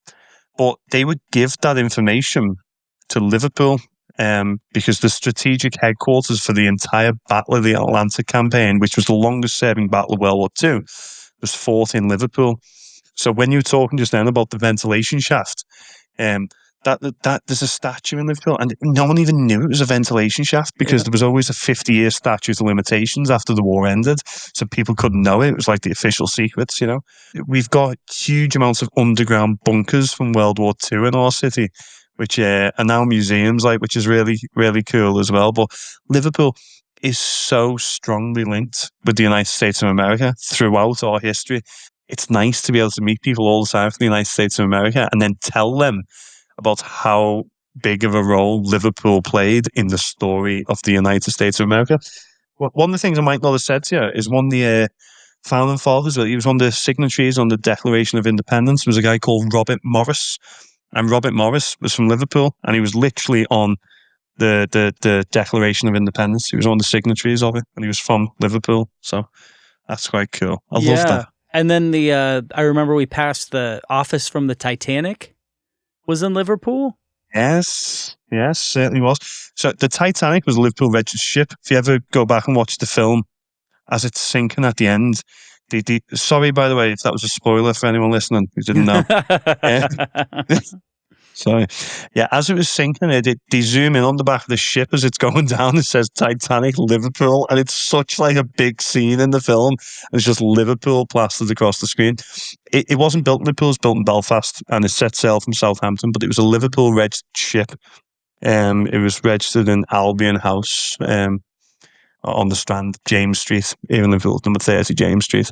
But they would give that information to Liverpool because the strategic headquarters for the entire Battle of the Atlantic campaign, which was the longest-serving battle of World War II, was fought in Liverpool. So when you were talking just then about the ventilation shaft, that there's a statue in Liverpool, and no one even knew it was a ventilation shaft because there was always a 50-year statute of limitations after the war ended, so people couldn't know it. It was like the official secrets, We've got huge amounts of underground bunkers from World War II in our city, which are now museums, which is really, really cool as well. But Liverpool is so strongly linked with the United States of America throughout our history. It's nice to be able to meet people all the time from the United States of America and then tell them about how big of a role Liverpool played in the story of the United States of America. Well, one of the things I might not have said to you is one of the founding fathers, he was one of the signatories on the Declaration of Independence, was a guy called Robert Morris. And Robert Morris was from Liverpool, and he was literally on the Declaration of Independence. He was one of the signatories of it, and he was from Liverpool. So that's quite cool. I love that. And then I remember we passed the office from the Titanic was in Liverpool. Yes, certainly was. So the Titanic was a Liverpool registered ship. If you ever go back and watch the film, as it's sinking at the end, sorry, by the way, if that was a spoiler for anyone listening who didn't know. Sorry. Yeah, as it was sinking, they zoom in on the back of the ship as it's going down. It says Titanic Liverpool, and it's such like a big scene in the film. And it's just Liverpool plastered across the screen. It wasn't built in Liverpool, it was built in Belfast, and it set sail from Southampton, but it was a Liverpool registered ship. It was registered in Albion House on the Strand, James Street, here in Liverpool, number 30 James Street.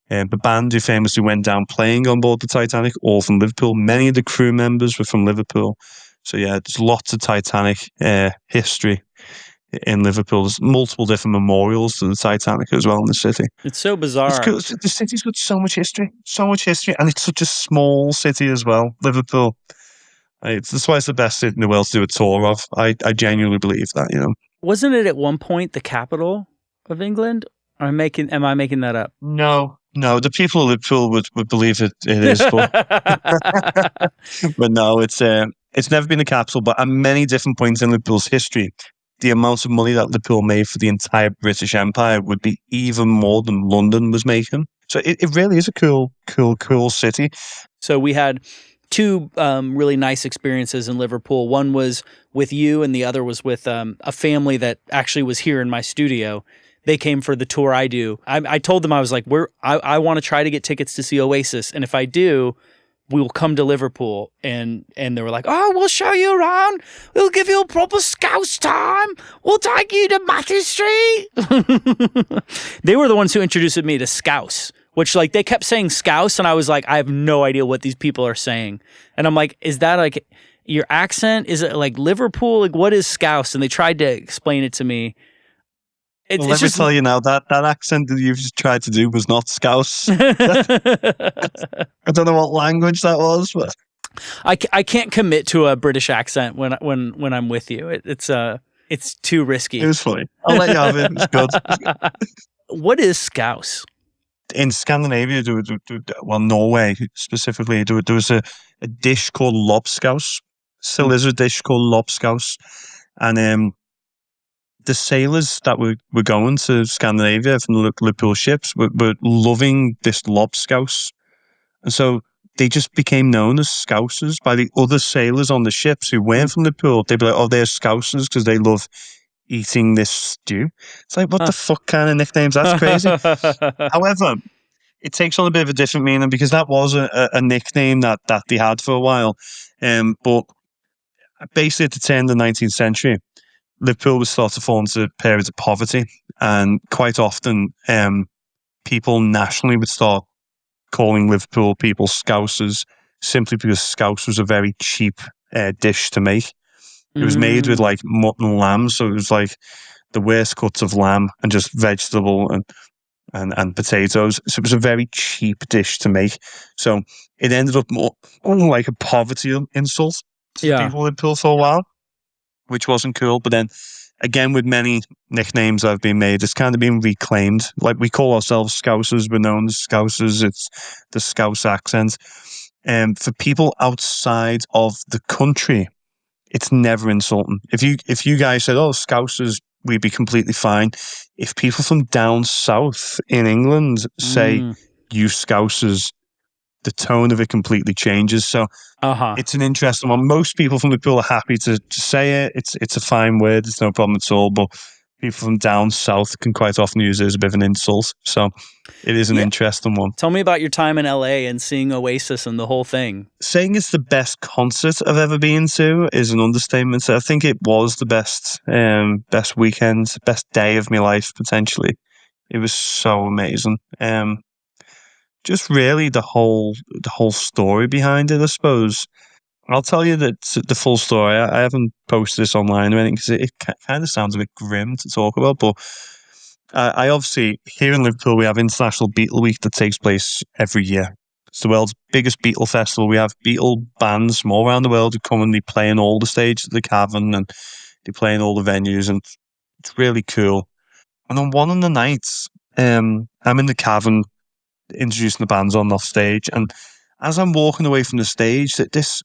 The band who famously went down playing on board the Titanic, all from Liverpool. Many of the crew members were from Liverpool. So yeah, there's lots of Titanic history in Liverpool. There's multiple different memorials to the Titanic as well in the city. It's so bizarre. It's cool. The city's got so much history, and it's such a small city as well, Liverpool. That's why it's the best city in the world to do a tour of. I genuinely believe that, Wasn't it at one point the capital of England? Am I making that up? No, the people of Liverpool would believe it is, but, but no, it's never been the capital. But at many different points in Liverpool's history, the amount of money that Liverpool made for the entire British Empire would be even more than London was making. So it really is a cool city. So we had two really nice experiences in Liverpool. One was with you, and the other was with a family that actually was here in my studio. They came for the tour I do. I told them, I was like, I want to try to get tickets to see Oasis, and if I do, we will come to Liverpool. And they were like, oh, we'll show you around. We'll give you a proper Scouse time. We'll take you to Matthew Street. They were the ones who introduced me to Scouse, which they kept saying Scouse, and I was like, I have no idea what these people are saying. And I'm like, is that like your accent? Is it like Liverpool? Like, what is Scouse? And they tried to explain it to me. Let me tell you now, that accent that you've just tried to do was not Scouse. I don't know what language that was, but I can't commit to a British accent when I'm with you. It's too risky. It was funny. I'll let you have it. It's good. What is Scouse? In Scandinavia, Norway specifically, there was a dish called lobscouse. Still is a dish called lobscouse, and the sailors that were going to Scandinavia from the Liverpool ships were loving this lobscouse. And so they just became known as Scousers by the other sailors on the ships who weren't from Liverpool. They'd be like, oh, they're Scousers because they love eating this stew. It's like, what the fuck kind of nicknames? That's crazy. However, it takes on a bit of a different meaning because that was a nickname that they had for a while. But basically at the turn of the 19th century, Liverpool would start to fall into periods of poverty, and quite often people nationally would start calling Liverpool people Scousers simply because Scouse was a very cheap dish to make. It was made with like mutton and lamb, so it was like the worst cuts of lamb and just vegetable and potatoes. So it was a very cheap dish to make. So it ended up more like a poverty insult to the Yeah. people of Liverpool for a while, which wasn't cool. But then again, with many nicknames that have been made, it's kind of been reclaimed. Like we call ourselves Scousers, we're known as Scousers. It's the Scouse accent. And for people outside of the country, it's never insulting. If you guys said, "Oh, Scousers," we'd be completely fine. If people from down south in England say "you Scousers," the tone of it completely changes. So it's an interesting one. Most people from Liverpool are happy to say it. It's a fine word. It's no problem at all. But people from down south can quite often use it as a bit of an insult. So it is an interesting one. Tell me about your time in LA and seeing Oasis and the whole thing. Saying it's the best concert I've ever been to is an understatement. I think it was the best weekend, best day of my life, potentially. It was so amazing. Just really the whole story behind it, I suppose. I'll tell you the full story. I haven't posted this online or anything because it kind of sounds a bit grim to talk about. But I obviously, here in Liverpool, we have International Beatle Week that takes place every year. It's the world's biggest Beatle festival. We have Beatle bands from all around the world who come and they play in all the stages of the Cavern and they play in all the venues, and it's really cool. And on one of the nights, I'm in the Cavern introducing the bands on off stage, and as I'm walking away from the stage, this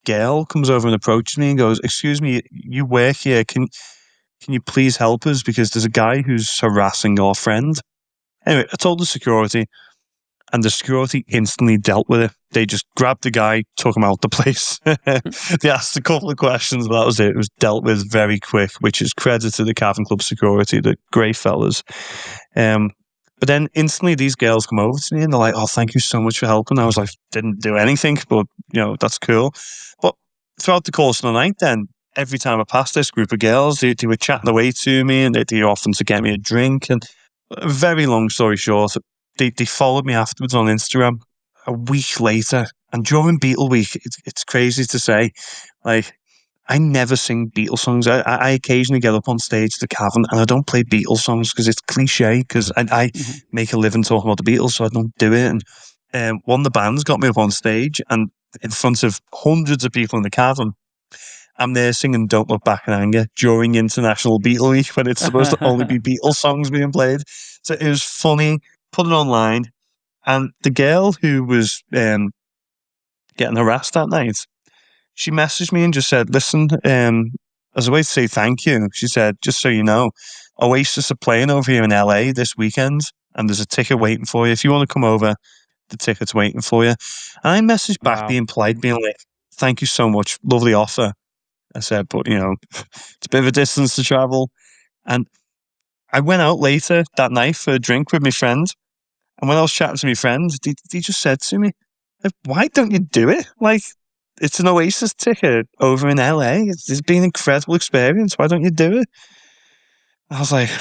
girl comes over and approaches me and goes, "Excuse me, you work here? Can you please help us? Because there's a guy who's harassing our friend." Anyway, I told the security, and the security instantly dealt with it. They just grabbed the guy, took him out the place. They asked a couple of questions, but that was it. It was dealt with very quick, which is credit to the Cavern Club security, the great fellas. But then instantly these girls come over to me and they're like, "Oh, thank you so much for helping." I was like, "Didn't do anything, but that's cool." But throughout the course of the night then, every time I passed this group of girls, they were chatting away to me and they offered to get me a drink. And a very long story short, they followed me afterwards on Instagram a week later. And during Beatle Week, it's crazy to say, like, I never sing Beatles songs. I occasionally get up on stage at the Cavern and I don't play Beatles songs because it's cliche, because I make a living talking about the Beatles, so I don't do it. And one of the bands got me up on stage and in front of hundreds of people in the Cavern, I'm there singing "Don't Look Back in Anger" during International Beatle Week when it's supposed to only be Beatles songs being played. So it was funny, put it online. And the girl who was getting harassed that night, she messaged me and just said, "Listen, as a way to say thank you," she said, "Just so you know, Oasis are playing over here in LA this weekend and there's a ticket waiting for you. If you want to come over, the ticket's waiting for you." And I messaged back being polite, being like, "Thank you so much, lovely offer." I said, "But, it's a bit of a distance to travel." And I went out later that night for a drink with my friend. And when I was chatting to my friend, he just said to me, "Why don't you do it? Like, it's an Oasis ticket over in LA. It's been an incredible experience. Why don't you do it?" I was like,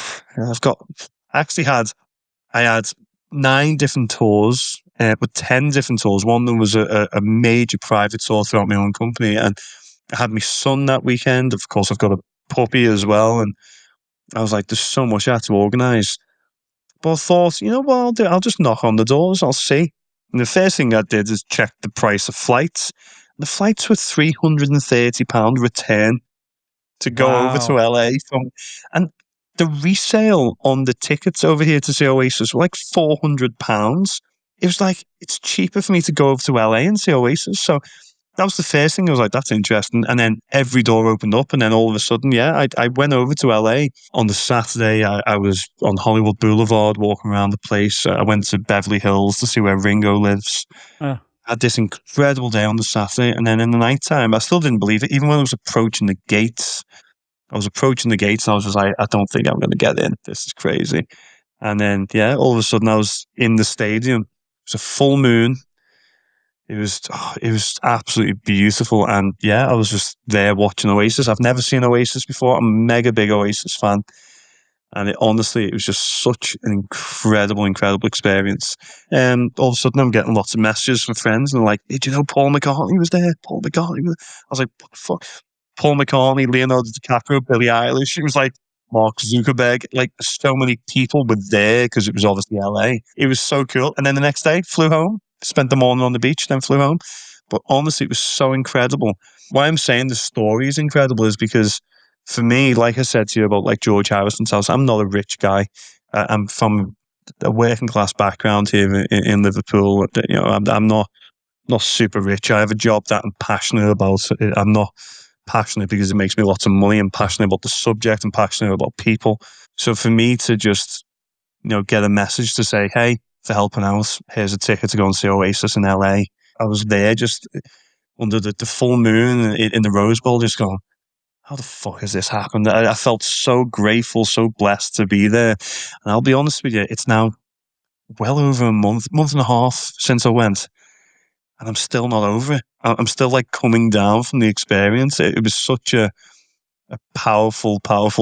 I had 9 different tours, with 10 different tours. One of them was a major private tour throughout my own company. And I had my son that weekend. Of course, I've got a puppy as well. And I was like, there's so much I had to organise. But I thought, you know what I'll do? I'll just knock on the doors. I'll see. And the first thing I did is check the price of flights. The flights were £330 return to go over to LA. And the resale on the tickets over here to see Oasis were like £400. It was like, it's cheaper for me to go over to LA and see Oasis. So that was the first thing. I was like, that's interesting. And then every door opened up, and then all of a sudden, yeah, I went over to LA on the Saturday. I was on Hollywood Boulevard walking around the place. I went to Beverly Hills to see where Ringo lives. Uh, I had this incredible day on the Saturday, and then in the nighttime, I still didn't believe it. Even when I was approaching the gates, and I was just like, I don't think I'm going to get in. This is crazy. And then, yeah, all of a sudden, I was in the stadium. It was a full moon. It was absolutely beautiful, and yeah, I was just there watching Oasis. I've never seen Oasis before. I'm a mega big Oasis fan, and it was just such an incredible experience. And all of a sudden, I'm getting lots of messages from friends, and they're like, "Did you know Paul McCartney was there? Paul McCartney was." I was like, "What the fuck?" Paul McCartney, Leonardo DiCaprio, Billie Eilish. It was like Mark Zuckerberg. Like so many people were there because it was obviously LA. It was so cool. And then the next day, flew home, spent the morning on the beach, then flew home. But honestly, it was so incredible. Why I'm saying the story is incredible is because for me, like I said to you about like George Harrison's house, I'm not a rich guy. I'm from a working class background here in Liverpool. You know, I'm not super rich. I have a job that I'm passionate about. I'm not passionate because it makes me lots of money. I'm passionate about the subject. I'm passionate about people. So for me to just, get a message to say, hey, for helping out, here's a ticket to go and see Oasis in LA. I was there just under the full moon in the Rose Bowl, just going, how the fuck has this happened? I felt so grateful, so blessed to be there. And I'll be honest with you, it's now well over a month and a half since I went. And I'm still not over it. I'm still like coming down from the experience. It was such a powerful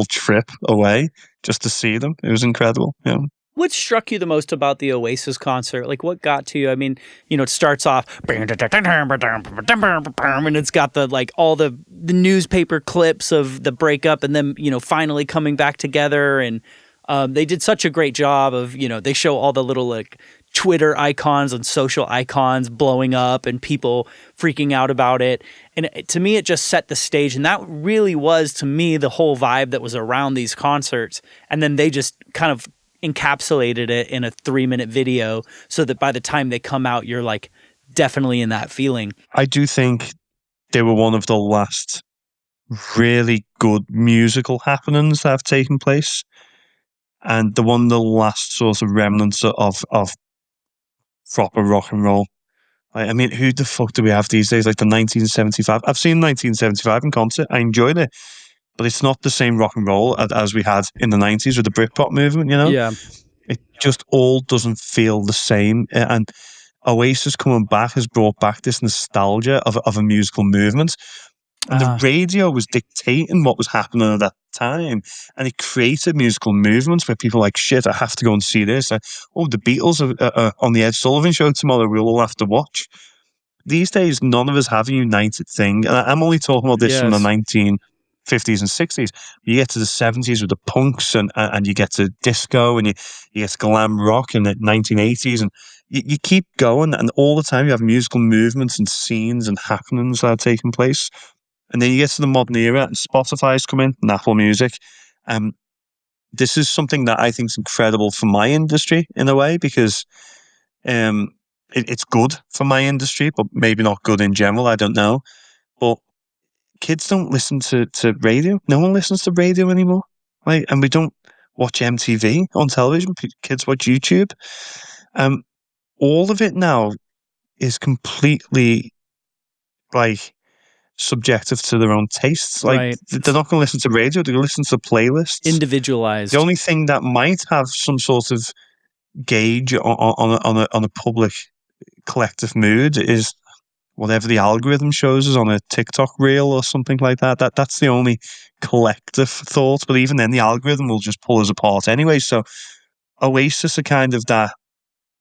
trip away just to see them. It was incredible. Yeah. what struck you the most about the Oasis concert? Like, what got to you? I mean, it starts off, and it's got the like all the newspaper clips of the breakup, and then finally coming back together, and they did such a great job of they show all the little like Twitter icons and social icons blowing up and people freaking out about it. And to me, it just set the stage. And that really was, to me, the whole vibe that was around these concerts. And then they just kind of encapsulated it in a 3-minute video so that by the time they come out, you're like definitely in that feeling. I do think they were one of the last really good musical happenings that have taken place. And the last sort of remnants of proper rock and roll. I mean, who the fuck do we have these days? Like the 1975. I've seen 1975 in concert. I enjoyed it, but it's not the same rock and roll as we had in the 90s with the Britpop movement. Yeah. It just all doesn't feel the same. And Oasis coming back has brought back this nostalgia of a musical movement. And the radio was dictating what was happening at that time. And it created musical movements where people were like, shit, I have to go and see this. The Beatles are on the Ed Sullivan Show tomorrow. We'll all have to watch. These days, none of us have a united thing. And I'm only talking about this from the 1950s and 60s. You get to the 70s with the punks and you get to disco and you get to glam rock in the 1980s. And you keep going. And all the time you have musical movements and scenes and happenings that are taking place. And then you get to the modern era and Spotify's come in and Apple Music. This is something that I think is incredible for my industry in a way because it's good for my industry, but maybe not good in general. I don't know. But kids don't listen to radio. No one listens to radio anymore. Right? And we don't watch MTV on television. Kids watch YouTube. All of it now is completely like subjective to their own tastes. Like Right. They're not going to listen to radio. They're going to listen to playlists. Individualized. The only thing that might have some sort of gauge on a public collective mood is whatever the algorithm shows us on a TikTok reel or something like that. That's the only collective thought. But even then, the algorithm will just pull us apart anyway. So Oasis are kind of that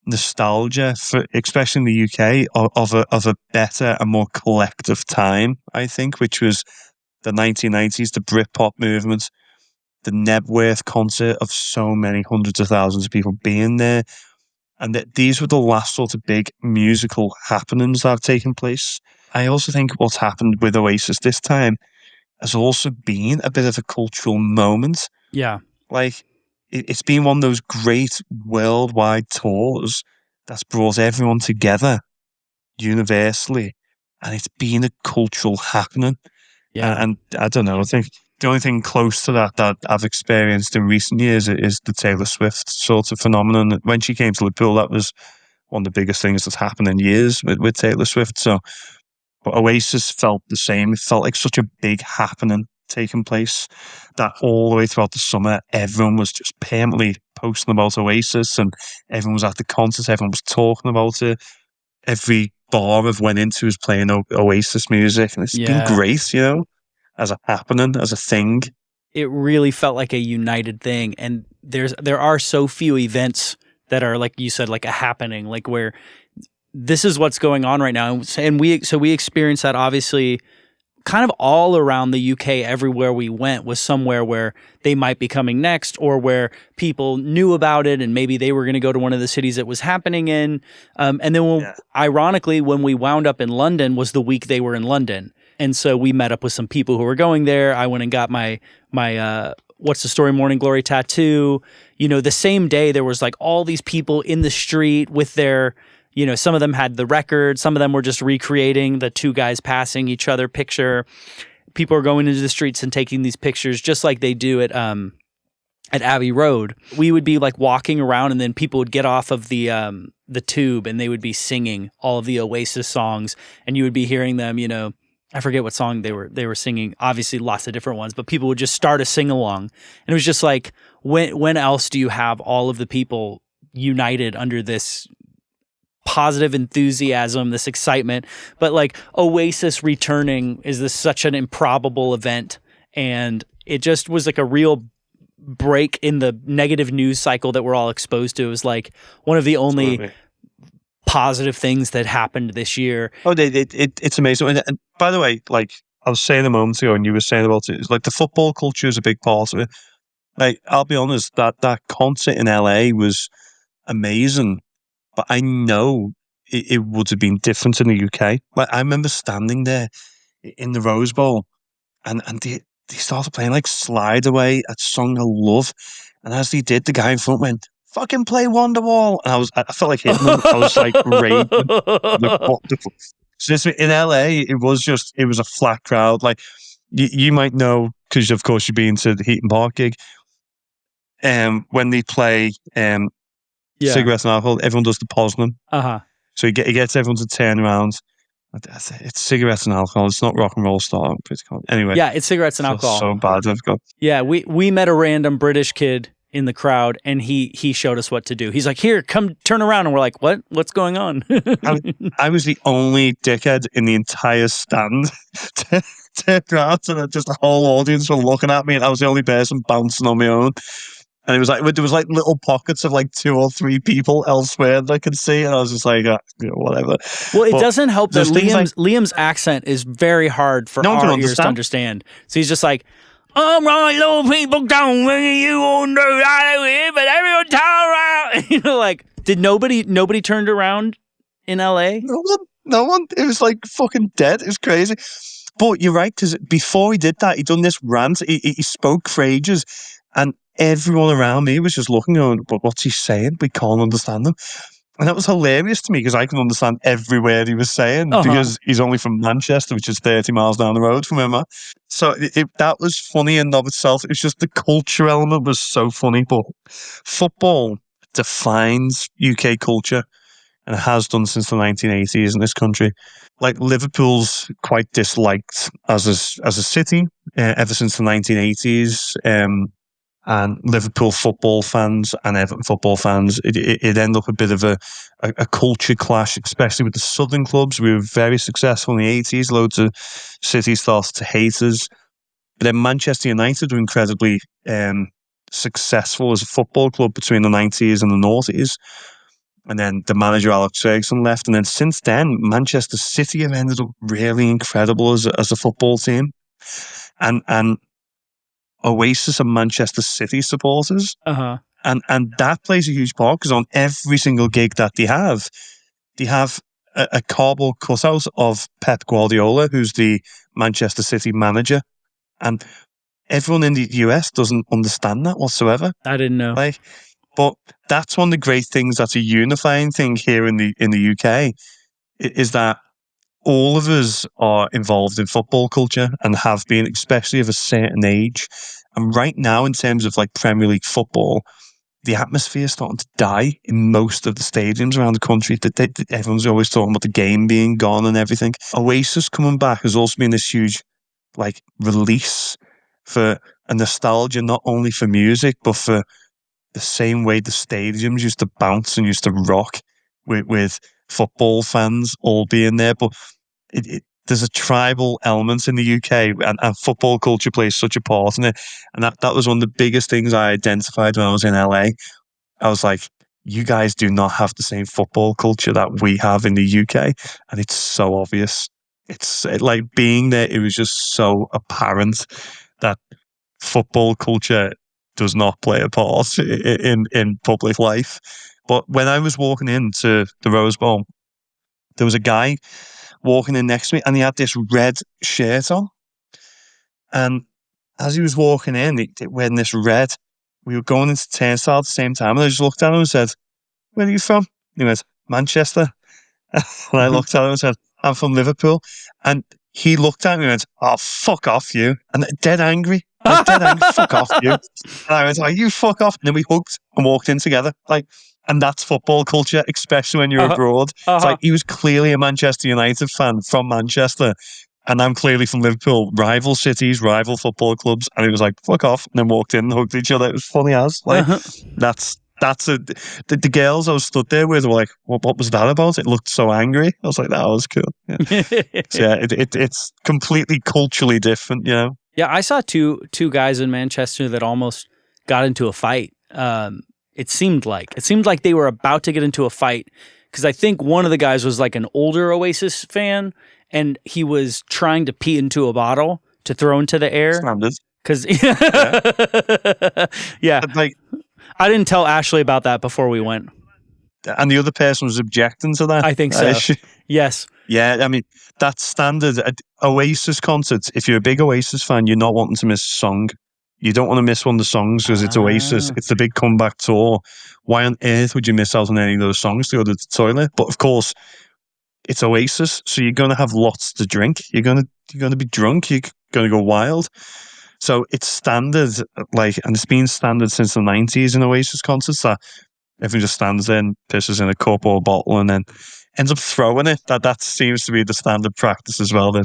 nostalgia for, especially in the UK, of a better and more collective time, I think, which was the 1990s, the Britpop movement, the Nebworth concert of so many hundreds of thousands of people being there. And that these were the last sort of big musical happenings that have taken place. I also think what's happened with Oasis this time has also been a bit of a cultural moment. Yeah. Like, it's been one of those great worldwide tours that's brought everyone together universally. and it's been a cultural happening. Yeah. And I don't know. I think the only thing close to that I've experienced in recent years is the Taylor Swift sort of phenomenon. When she came to Liverpool, that was one of the biggest things that's happened in years with Taylor Swift. So, but Oasis felt the same. It felt like such a big happening taking place that all the way throughout the summer, everyone was just permanently posting about Oasis, and everyone was at the concerts, everyone was talking about it. Every bar I've went into was playing Oasis music, and it's been Yeah. great, as a happening, as a thing. It really felt like a united thing, and there are so few events that are, like you said, like a happening, like where this is what's going on right now. And we experienced that obviously kind of all around the UK. Everywhere we went was somewhere where they might be coming next, or where people knew about it and maybe they were going to go to one of the cities it was happening in. And then ironically, when we wound up in London was the week they were in London. And so we met up with some people who were going there. I went and got my What's the Story Morning Glory tattoo. The same day there was like all these people in the street with their, some of them had the record, some of them were just recreating the two guys passing each other picture. People are going into the streets and taking these pictures just like they do at Abbey Road. We would be like walking around, and then people would get off of the tube and they would be singing all of the Oasis songs, and you would be hearing them, I forget what song they were singing, obviously lots of different ones, but people would just start a sing-along. And it was just like, when else do you have all of the people united under this positive enthusiasm, this excitement? But like Oasis returning is such an improbable event, and it just was like a real break in the negative news cycle that we're all exposed to. It was like one of the only positive things that happened this year. Oh, it's amazing. And by the way, like I was saying a moment ago, and you were saying about it, it's like the football culture is a big part of it. Like, I'll be honest, that concert in LA was amazing, but I know it would have been different in the UK. Like, I remember standing there in the Rose Bowl, and they started playing like Slide Away, a song I love, and as they did, the guy in front went, "Fucking play Wonderwall," and I felt like hitting him. I was like raging. So in LA, it was a flat crowd. Like, you might know, because of course you've been to the Heaton Park gig. When they play cigarettes and alcohol, everyone does the Posnum. So he gets everyone to turn around. It's cigarettes and alcohol. It's not rock and roll star. Anyway, yeah, it's cigarettes and alcohol. So bad. I've got. Yeah, we met a random British kid in the crowd, and he showed us what to do. He's like, "Here, come turn around," and we're like, "What's going on?" I was the only dickhead in the entire stand. Turned around, and just the whole audience were looking at me, and I was the only person bouncing on my own. And it was like there was like little pockets of like 2 or 3 people elsewhere that I could see, and I was just like, whatever. Well, it doesn't help that Liam's accent is very hard for our ears to understand. So he's just like, "All right, little people, don't really you all know that over here, but everyone turn around." Like, did nobody turned around in LA? No one. It was like fucking dead. It was crazy. But you're right, because before he did that, he'd done this rant. He spoke for ages, and everyone around me was just looking, going, "But what's he saying? We can't understand him." And that was hilarious to me, because I can understand every word he was saying, because he's only from Manchester, which is 30 miles down the road from him. So that was funny in and of itself. It was just the culture element was so funny. But football defines UK culture, and it has done since the 1980s in this country. Like, Liverpool's quite disliked as a city ever since the 1980s. And Liverpool football fans and Everton football fans, it ended up a bit of a culture clash, especially with the southern clubs. We were very successful in the 80s. Loads of cities started to hate us. But then Manchester United were incredibly successful as a football club between the 90s and the noughties. And then the manager, Alex Ferguson, left. And then since then, Manchester City have ended up really incredible as a football team. And Oasis and Manchester City supporters. And that plays a huge part, because on every single gig that they have a cardboard cutout of Pep Guardiola, who's the Manchester City manager. And everyone in the US doesn't understand that whatsoever. I didn't know. But that's one of the great things that's a unifying thing here in the UK, is that all of us are involved in football culture and have been, especially of a certain age. And right now, in terms of like Premier League football, the atmosphere is starting to die in most of the stadiums around the country. Everyone's always talking about the game being gone and everything. Oasis coming back has also been this huge like release for a nostalgia, not only for music, but for the same way the stadiums used to bounce and used to rock with football fans all being there. But there's a tribal element in the UK, and football culture plays such a part in it. And that was one of the biggest things I identified when I was in LA. I was like, you guys do not have the same football culture that we have in the UK. And it's so obvious. Like being there, it was just so apparent that football culture does not play a part in public life. But when I was walking into the Rose Bowl, there was a guy walking in next to me, and he had this red shirt on. And as he was walking in, wearing this red, we were going into turnstile at the same time, and I just looked at him and said, "Where are you from?" And he went, "Manchester." And I looked at him and said, "I'm from Liverpool." And he looked at me and went, "Oh, fuck off, you." And dead angry. Like, dead angry, fuck off, you. And I was like, "You fuck off." And then we hugged and walked in together. Like, and that's football culture, especially when you're abroad. It's like he was clearly a Manchester United fan from Manchester, and I'm clearly from Liverpool. Rival cities, rival football clubs. And he was like, "Fuck off," and then walked in and hugged each other. It was funny as. Like, that's the girls I was stood there with were like, what was that about? It looked so angry. I was like, that was cool. Yeah. So yeah, it's completely culturally different, you know? Yeah, I saw two guys in Manchester that almost got into a fight. It seemed like they were about to get into a fight, because I think one of the guys was like an older Oasis fan, and he was trying to pee into a bottle to throw into the air. Standard. Because yeah. Like, I didn't tell Ashley about that before we went. And the other person was objecting to that? I think so. Yes. Yeah, I mean, that's standard. Oasis concerts, if you're a big Oasis fan, you're not wanting to miss a song. You don't want to miss one of the songs because it's Oasis. It's the big comeback tour. Why on earth would you miss out on any of those songs to go to the toilet? But of course, it's Oasis, so you're going to have lots to drink. You're going to be drunk. You're going to go wild. So it's standard, like, and it's been standard since the 90s in Oasis concerts that everyone just stands there and pisses in a cup or a bottle and then ends up throwing it. That seems to be the standard practice as well, that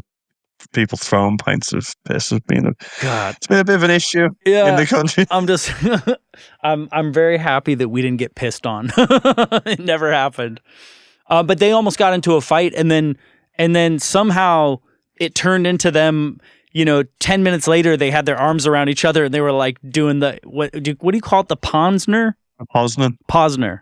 people throwing pints of piss has been it's been a bit of an issue in the country. I'm just I'm very happy that we didn't get pissed on. It never happened. But they almost got into a fight, and then somehow it turned into them. 10 minutes later, they had their arms around each other and they were like doing the, what do you call it? The Posner? Poznan. Poznan,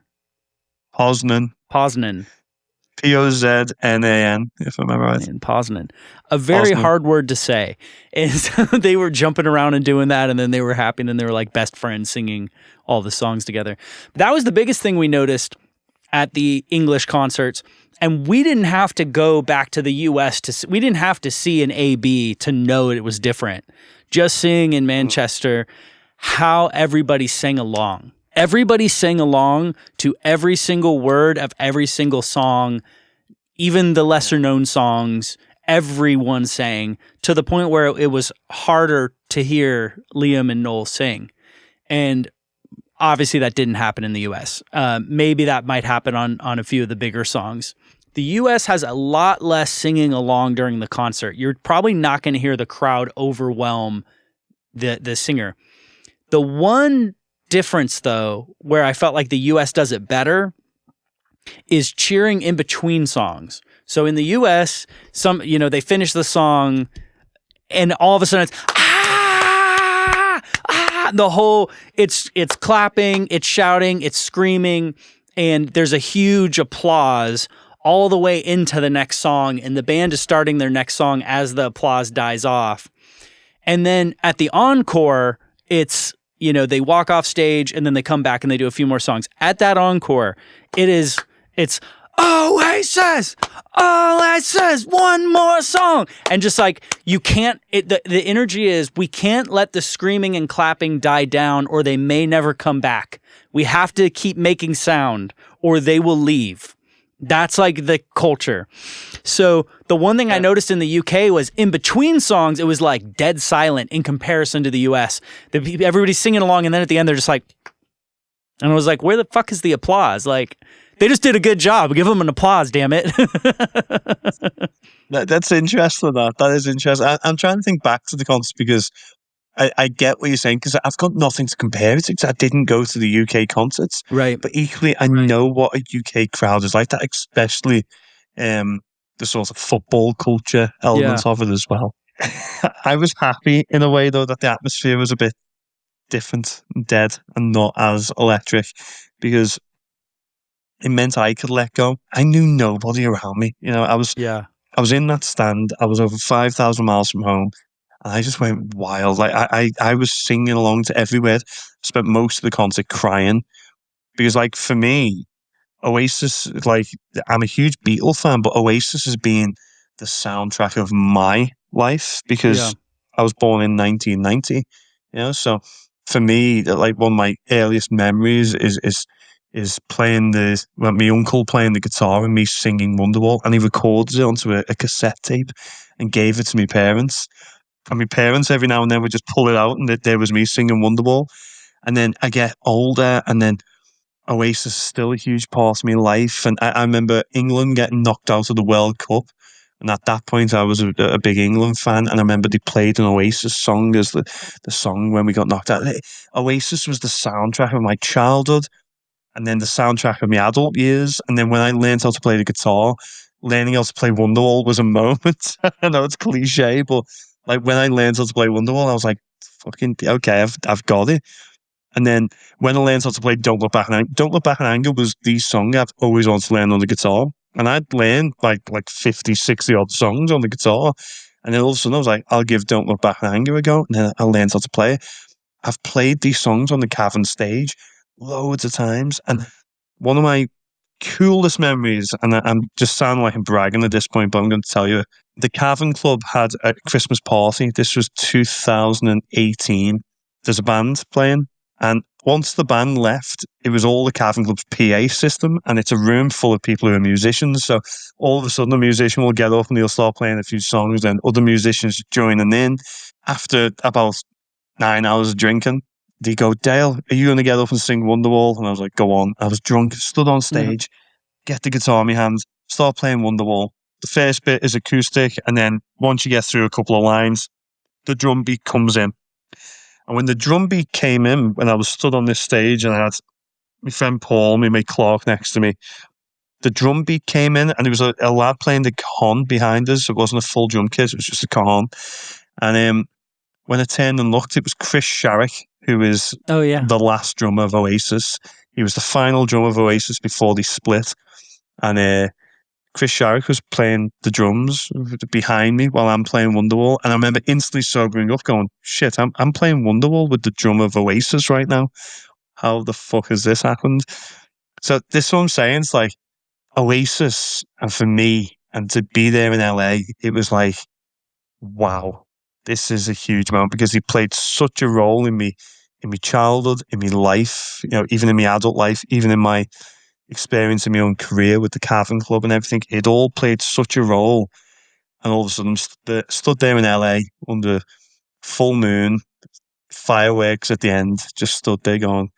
if I remember right. And Poznan. A very hard word to say. And so they were jumping around and doing that, and then they were happy, and then they were like best friends singing all the songs together. That was the biggest thing we noticed at the English concerts. And we didn't have to go back to the US we didn't have to see an AB to know it was different. Just seeing in Manchester how everybody sang along. Everybody sang along to every single word of every single song, even the lesser known songs. Everyone sang, to the point where it was harder to hear Liam and Noel sing. And obviously that didn't happen in the US. Maybe that might happen on a few of the bigger songs. The US has a lot less singing along during the concert. You're probably not going to hear the crowd overwhelm the singer. The one difference, though, where I felt like the US does it better is cheering in between songs. So in the US, they finish the song and all of a sudden it's the whole, it's clapping, it's shouting, it's screaming, and there's a huge applause all the way into the next song, and the band is starting their next song as the applause dies off. And then at the encore, it's, they walk off stage and then they come back and they do a few more songs. At that encore, it's Oasis, one more song. And just like, you can't, the energy is, we can't let the screaming and clapping die down or they may never come back. We have to keep making sound or they will leave. That's like the culture. So the one thing I noticed in the UK was in between songs, it was like dead silent in comparison to the US. Everybody's singing along, and then at the end, they're just like, and I was like, where the fuck is the applause? Like, they just did a good job. Give them an applause, damn it. That's interesting. That is interesting. I'm trying to think back to the concert because I get what you're saying because I've got nothing to compare it to because I didn't go to the UK concerts. Right. But equally, I know what a UK crowd is like, that especially the sort of football culture elements of it as well. I was happy in a way, though, that the atmosphere was a bit different and dead and not as electric because it meant I could let go. I knew nobody around me. I was in that stand. I was over 5,000 miles from home. And I just went wild. Like I was singing along to every word. Spent most of the concert crying because, like, for me, Oasis, like, I'm a huge Beatles fan, but Oasis has been the soundtrack of my life because I was born in 1990. So for me, like, one of my earliest memories is playing my uncle playing the guitar and me singing Wonderwall, and he recorded it onto a cassette tape and gave it to my parents. And my parents every now and then would just pull it out, and there was me singing Wonderwall. And then I get older, and then Oasis is still a huge part of my life. And I remember England getting knocked out of the World Cup. And at that point, I was a big England fan. And I remember they played an Oasis song as the song when we got knocked out. Oasis was the soundtrack of my childhood, and then the soundtrack of my adult years. And then when I learned how to play the guitar, learning how to play Wonderwall was a moment. I know it's cliche, but like, when I learned how to play Wonderwall, I was like, fucking, okay, I've got it. And then when I learned how to play Don't Look Back in Anger, Don't Look Back in Anger was the song I've always wanted to learn on the guitar. And I'd learned like 50, 60 odd songs on the guitar. And then all of a sudden I was like, I'll give Don't Look Back in Anger a go. And then I learned how to play it. I've played these songs on the Cavern stage loads of times. And one of my coolest memories, and I'm just sounding like I'm bragging at this point, but I'm going to tell you, the Cavern Club had a Christmas party. This was 2018. There's a band playing, and once the band left, it was all the Cavern Club's PA system, and it's a room full of people who are musicians. So all of a sudden, a musician will get up and he'll start playing a few songs, and other musicians joining in. After about 9 hours of drinking, they go, Dale, are you going to get up and sing Wonderwall? And I was like, go on. I was drunk, stood on stage, get the guitar in my hands, start playing Wonderwall. The first bit is acoustic, and then once you get through a couple of lines, the drum beat comes in. And when the drum beat came in, when I was stood on this stage and I had my friend Paul, my mate Clark next to me, the drum beat came in, and there was a lad playing the cajon behind us. It wasn't a full drum kit, it was just a cajon. And when I turned and looked, it was Chris Sharrock, who is the last drummer of Oasis. He was the final drummer of Oasis before they split. And Chris Sharrock was playing the drums behind me while I'm playing Wonderwall. And I remember instantly sobering up going, shit, I'm playing Wonderwall with the drummer of Oasis right now. How the fuck has this happened? So this is what I'm saying. It's like Oasis, and for me, and to be there in LA, it was like, wow, this is a huge moment because he played such a role in me, in my childhood, in my life, even in my adult life, even in my experience in my own career with the Cavern Club and everything. It all played such a role. And all of a sudden, stood there in LA under full moon, fireworks at the end, just stood there going,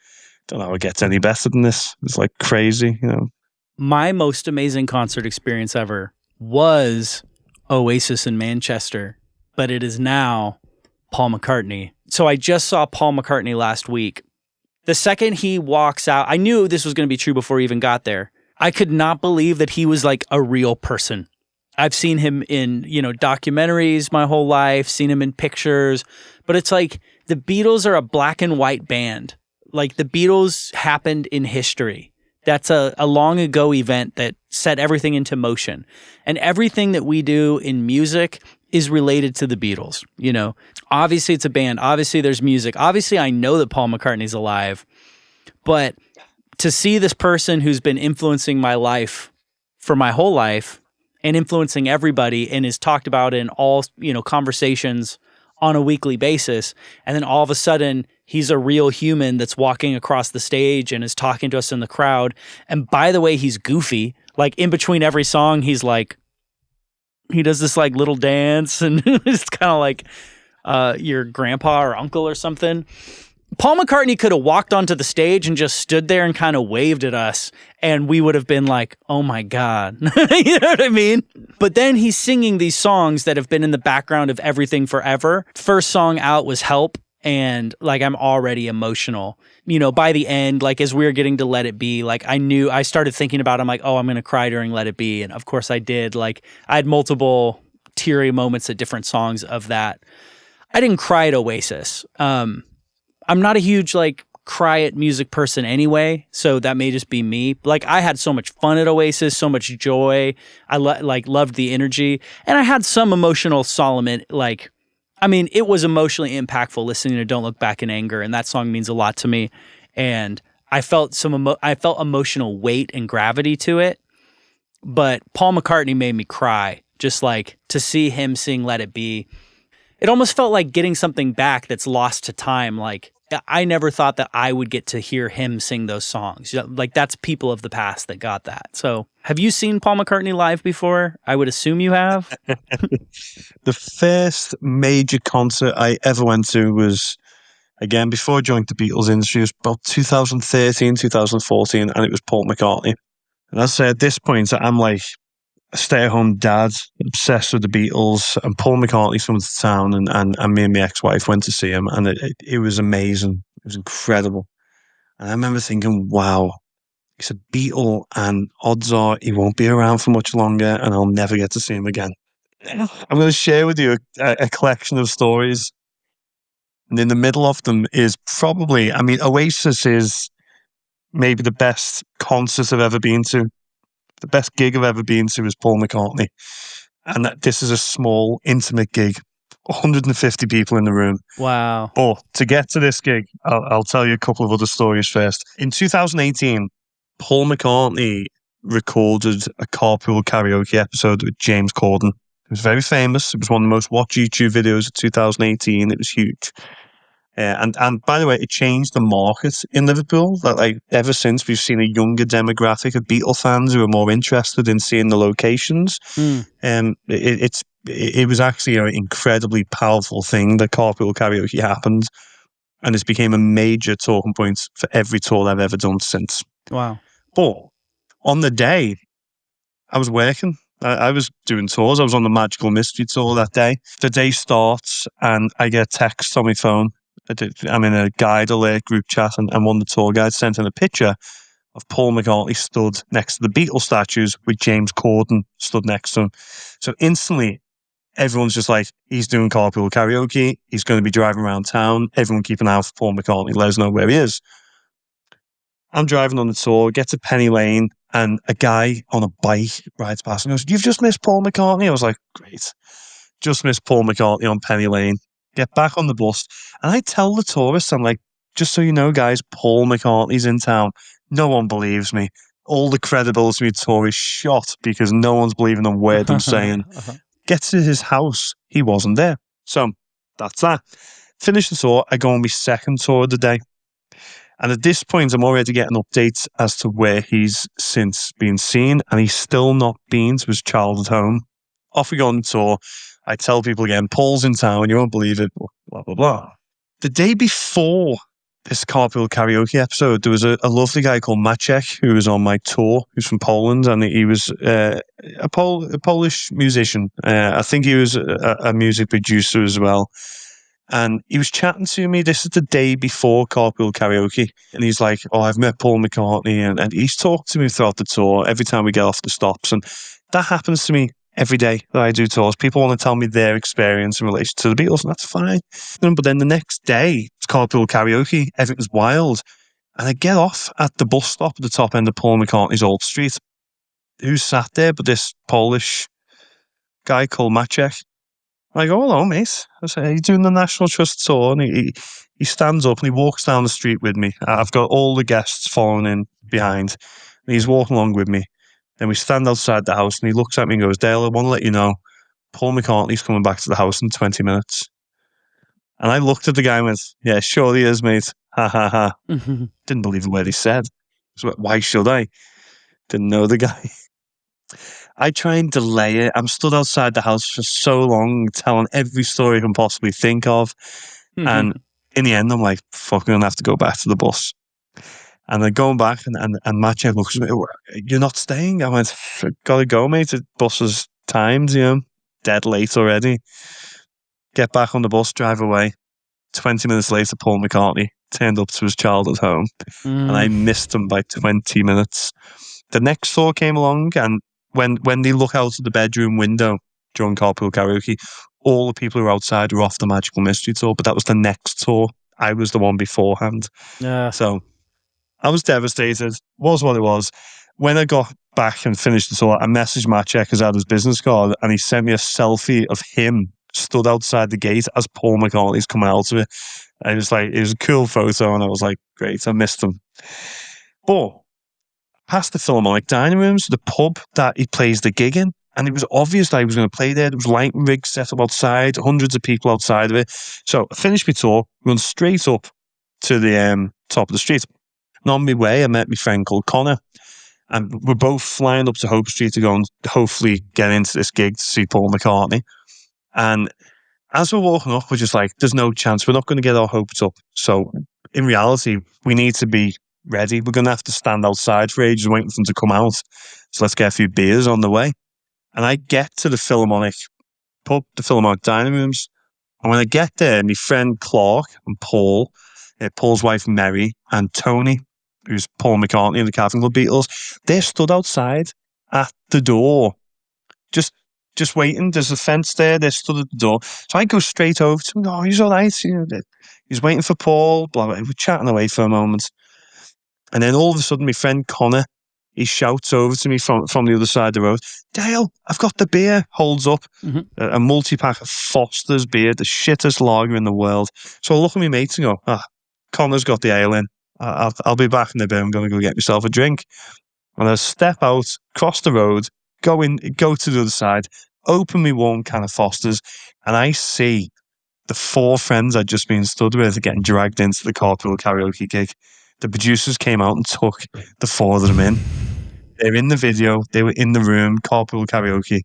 don't know how it gets any better than this. It's like crazy, My most amazing concert experience ever was Oasis in Manchester, but it is now Paul McCartney. So I just saw Paul McCartney last week. The second he walks out, I knew this was going to be true before he even got there. I could not believe that he was like a real person. I've seen him in, documentaries my whole life, seen him in pictures, but it's like the Beatles are a black and white band. Like, the Beatles happened in history. That's a long ago event that set everything into motion. And everything that we do in music is related to the Beatles. Obviously it's a band. Obviously there's music. Obviously I know that Paul McCartney's alive, but to see this person who's been influencing my life for my whole life and influencing everybody and is talked about in all, conversations on a weekly basis. And then all of a sudden he's a real human that's walking across the stage and is talking to us in the crowd. And by the way, he's goofy. like in between every song, he does this like little dance, and it's kind of like your grandpa or uncle or something. Paul McCartney could have walked onto the stage and just stood there and kind of waved at us, and we would have been like, oh my God. You know what I mean? But then he's singing these songs that have been in the background of everything forever. First song out was Help, and like I'm already emotional. You know, by the end, like as we were getting to Let It Be, like I started thinking about, I'm like, oh, I'm going to cry during Let It Be. And of course I did. Like I had multiple teary moments at different songs of that. I didn't cry at Oasis. I'm not a huge like cry at music person anyway, so that may just be me. Like I had so much fun at Oasis, so much joy. I loved the energy, and I had some emotional Solomon. Like, I mean, it was emotionally impactful listening to "Don't Look Back in Anger," and that song means a lot to me. And I felt I felt emotional weight and gravity to it. But Paul McCartney made me cry, just like to see him sing "Let It Be." It almost felt like getting something back that's lost to time. Like I never thought that I would get to hear him sing those songs. You know, like that's people of the past that got that. So have you seen Paul McCartney live before? I would assume you have. The first major concert I ever went to was, again, before I joined the Beatles industry, it was about 2013, 2014, and it was Paul McCartney. And as I say, at this point, I'm like a stay-at-home dad, obsessed with the Beatles, and Paul McCartney's coming to town, and me and my ex-wife went to see him, and it was amazing. It was incredible. And I remember thinking, wow, he's a Beatle, and odds are he won't be around for much longer, and I'll never get to see him again. I'm going to share with you a collection of stories, and in the middle of them is probably, I mean, Oasis is maybe the best concert I've ever been to. The best gig I've ever been to is Paul McCartney. And this is a small, intimate gig. 150 people in the room. Wow. But to get to this gig, I'll tell you a couple of other stories first. In 2018, Paul McCartney recorded a carpool karaoke episode with James Corden. It was very famous. It was one of the most watched YouTube videos of 2018. It was huge. And by the way, it changed the market in Liverpool. That like ever since we've seen a younger demographic of Beatle fans who are more interested in seeing the locations. It was actually an incredibly powerful thing that carpool karaoke happened, and it's became a major talking point for every tour I've ever done since. Wow! But on the day, I was working. I was doing tours. I was on the Magical Mystery Tour that day. The day starts, and I get a text on my phone. I'm in a guide alert group chat, and one of the tour guides sent in a picture of Paul McCartney stood next to the Beatles statues with James Corden stood next to him. So instantly, everyone's just like, he's doing carpool karaoke. He's going to be driving around town. Everyone keep an eye out for Paul McCartney. Let us know where he is. I'm driving on the tour, get to Penny Lane, and a guy on a bike rides past and goes, "You've just missed Paul McCartney." I was like, great. Just missed Paul McCartney on Penny Lane. Get back on the bus. And I tell the tourists, I'm like, just so you know, guys, Paul McCartney's in town. No one believes me. All the credibility of the tour is shot because no one's believing a word I'm saying. Get to his house. He wasn't there. So that's that. Finish the tour. I go on my second tour of the day. And at this point, I'm already getting updates as to where he's since been seen. And he's still not been to his childhood home. Off we go on the tour. I tell people again, Paul's in town, you won't believe it, blah, blah, blah. The day before this carpool karaoke episode, there was a lovely guy called Maciek who was on my tour, who's from Poland, and he was a Polish musician. I think he was a music producer as well. And he was chatting to me. This is the day before carpool karaoke. And he's like, "Oh, I've met Paul McCartney." And he's talked to me throughout the tour, every time we get off the stops. And that happens to me every day that I do tours. People want to tell me their experience in relation to the Beatles, and that's fine. But then the next day, it's carpool karaoke. Everything's wild. And I get off at the bus stop at the top end of Paul McCartney's Old Street. Who's sat there but this Polish guy called Maciek? I go, "Hello, mate." I say, "Are you doing the National Trust tour?" And he stands up and he walks down the street with me. I've got all the guests following in behind. And he's walking along with me. Then we stand outside the house and he looks at me and goes, "Dale, I want to let you know, Paul McCartney's coming back to the house in 20 minutes. And I looked at the guy and went, "Yeah, sure he is, mate. Ha ha ha." Didn't believe a word he said. So why should I? Didn't know the guy. I try and delay it. I'm stood outside the house for so long, telling every story I can possibly think of. And in the end, I'm like, fuck, I'm going to have to go back to the bus. And then going back, and Matt looks at me, you're not staying? I went, gotta go, mate. The bus is timed, dead late already. Get back on the bus, drive away. 20 minutes later, Paul McCartney turned up to his childhood home, and I missed him by 20 minutes. The next tour came along, and when they look out of the bedroom window during Carpool Karaoke, all the people who were outside were off the Magical Mystery Tour, but that was the next tour. I was the one beforehand. Yeah. So I was devastated. Was what it was. When I got back and finished the tour, I messaged Matt Check because I had his business card, and he sent me a selfie of him stood outside the gate as Paul McCartney's coming out of it. I was like, it was a cool photo, and I was like, great, I missed him. But past the Philharmonic dining rooms, the pub that he plays the gig in, and it was obvious that he was going to play there. There was lighting rigs set up outside, hundreds of people outside of it. So I finished my tour, run straight up to the top of the street. And on my way, I met my friend called Connor, and we're both flying up to Hope Street to go and hopefully get into this gig to see Paul McCartney. And as we're walking up, we're just like, there's no chance. We're not going to get our hopes up. So in reality, we need to be ready. We're going to have to stand outside for ages waiting for them to come out. So let's get a few beers on the way. And I get to the Philharmonic pub, the Philharmonic dining rooms. And when I get there, my friend Clark and Paul, Paul's wife Mary, and Tony, who's Paul McCartney and the Cavern Club Beatles, they're stood outside at the door, just waiting. There's a fence there. They're stood at the door. So I go straight over to him. Oh, he's all right. He's waiting for Paul. Blah, blah. We're chatting away for a moment. And then all of a sudden, my friend Connor, he shouts over to me from the other side of the road, Dale, I've got the beer. Holds up a multi-pack of Foster's beer, the shittest lager in the world. So I look at my mates and go, Connor's got the ale in. I'll be back in a bit. I'm going to go get myself a drink. And I step out, cross the road, go to the other side, open me one can of Foster's, and I see the four friends I'd just been stood with getting dragged into the Carpool Karaoke gig. The producers came out and took the four of them in. They're in the video. They were in the room, Carpool Karaoke.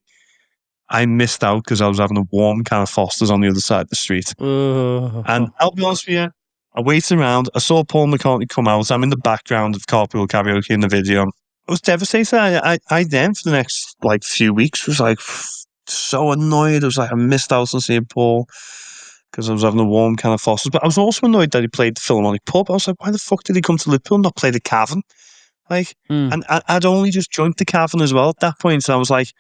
I missed out because I was having a warm can of Foster's on the other side of the street. And I'll be honest with you, I waited around. I saw Paul McCartney come out. I'm in the background of Carpool Karaoke in the video. I was devastated. I then, for the next few weeks, was like so annoyed. I was like, I missed out on seeing Paul because I was having a warm can of Foster's. But I was also annoyed that he played the Philharmonic pub. I was like, why the fuck did he come to Liverpool and not play the Cavern? And I'd only just joined the Cavern as well at that point. And I was like,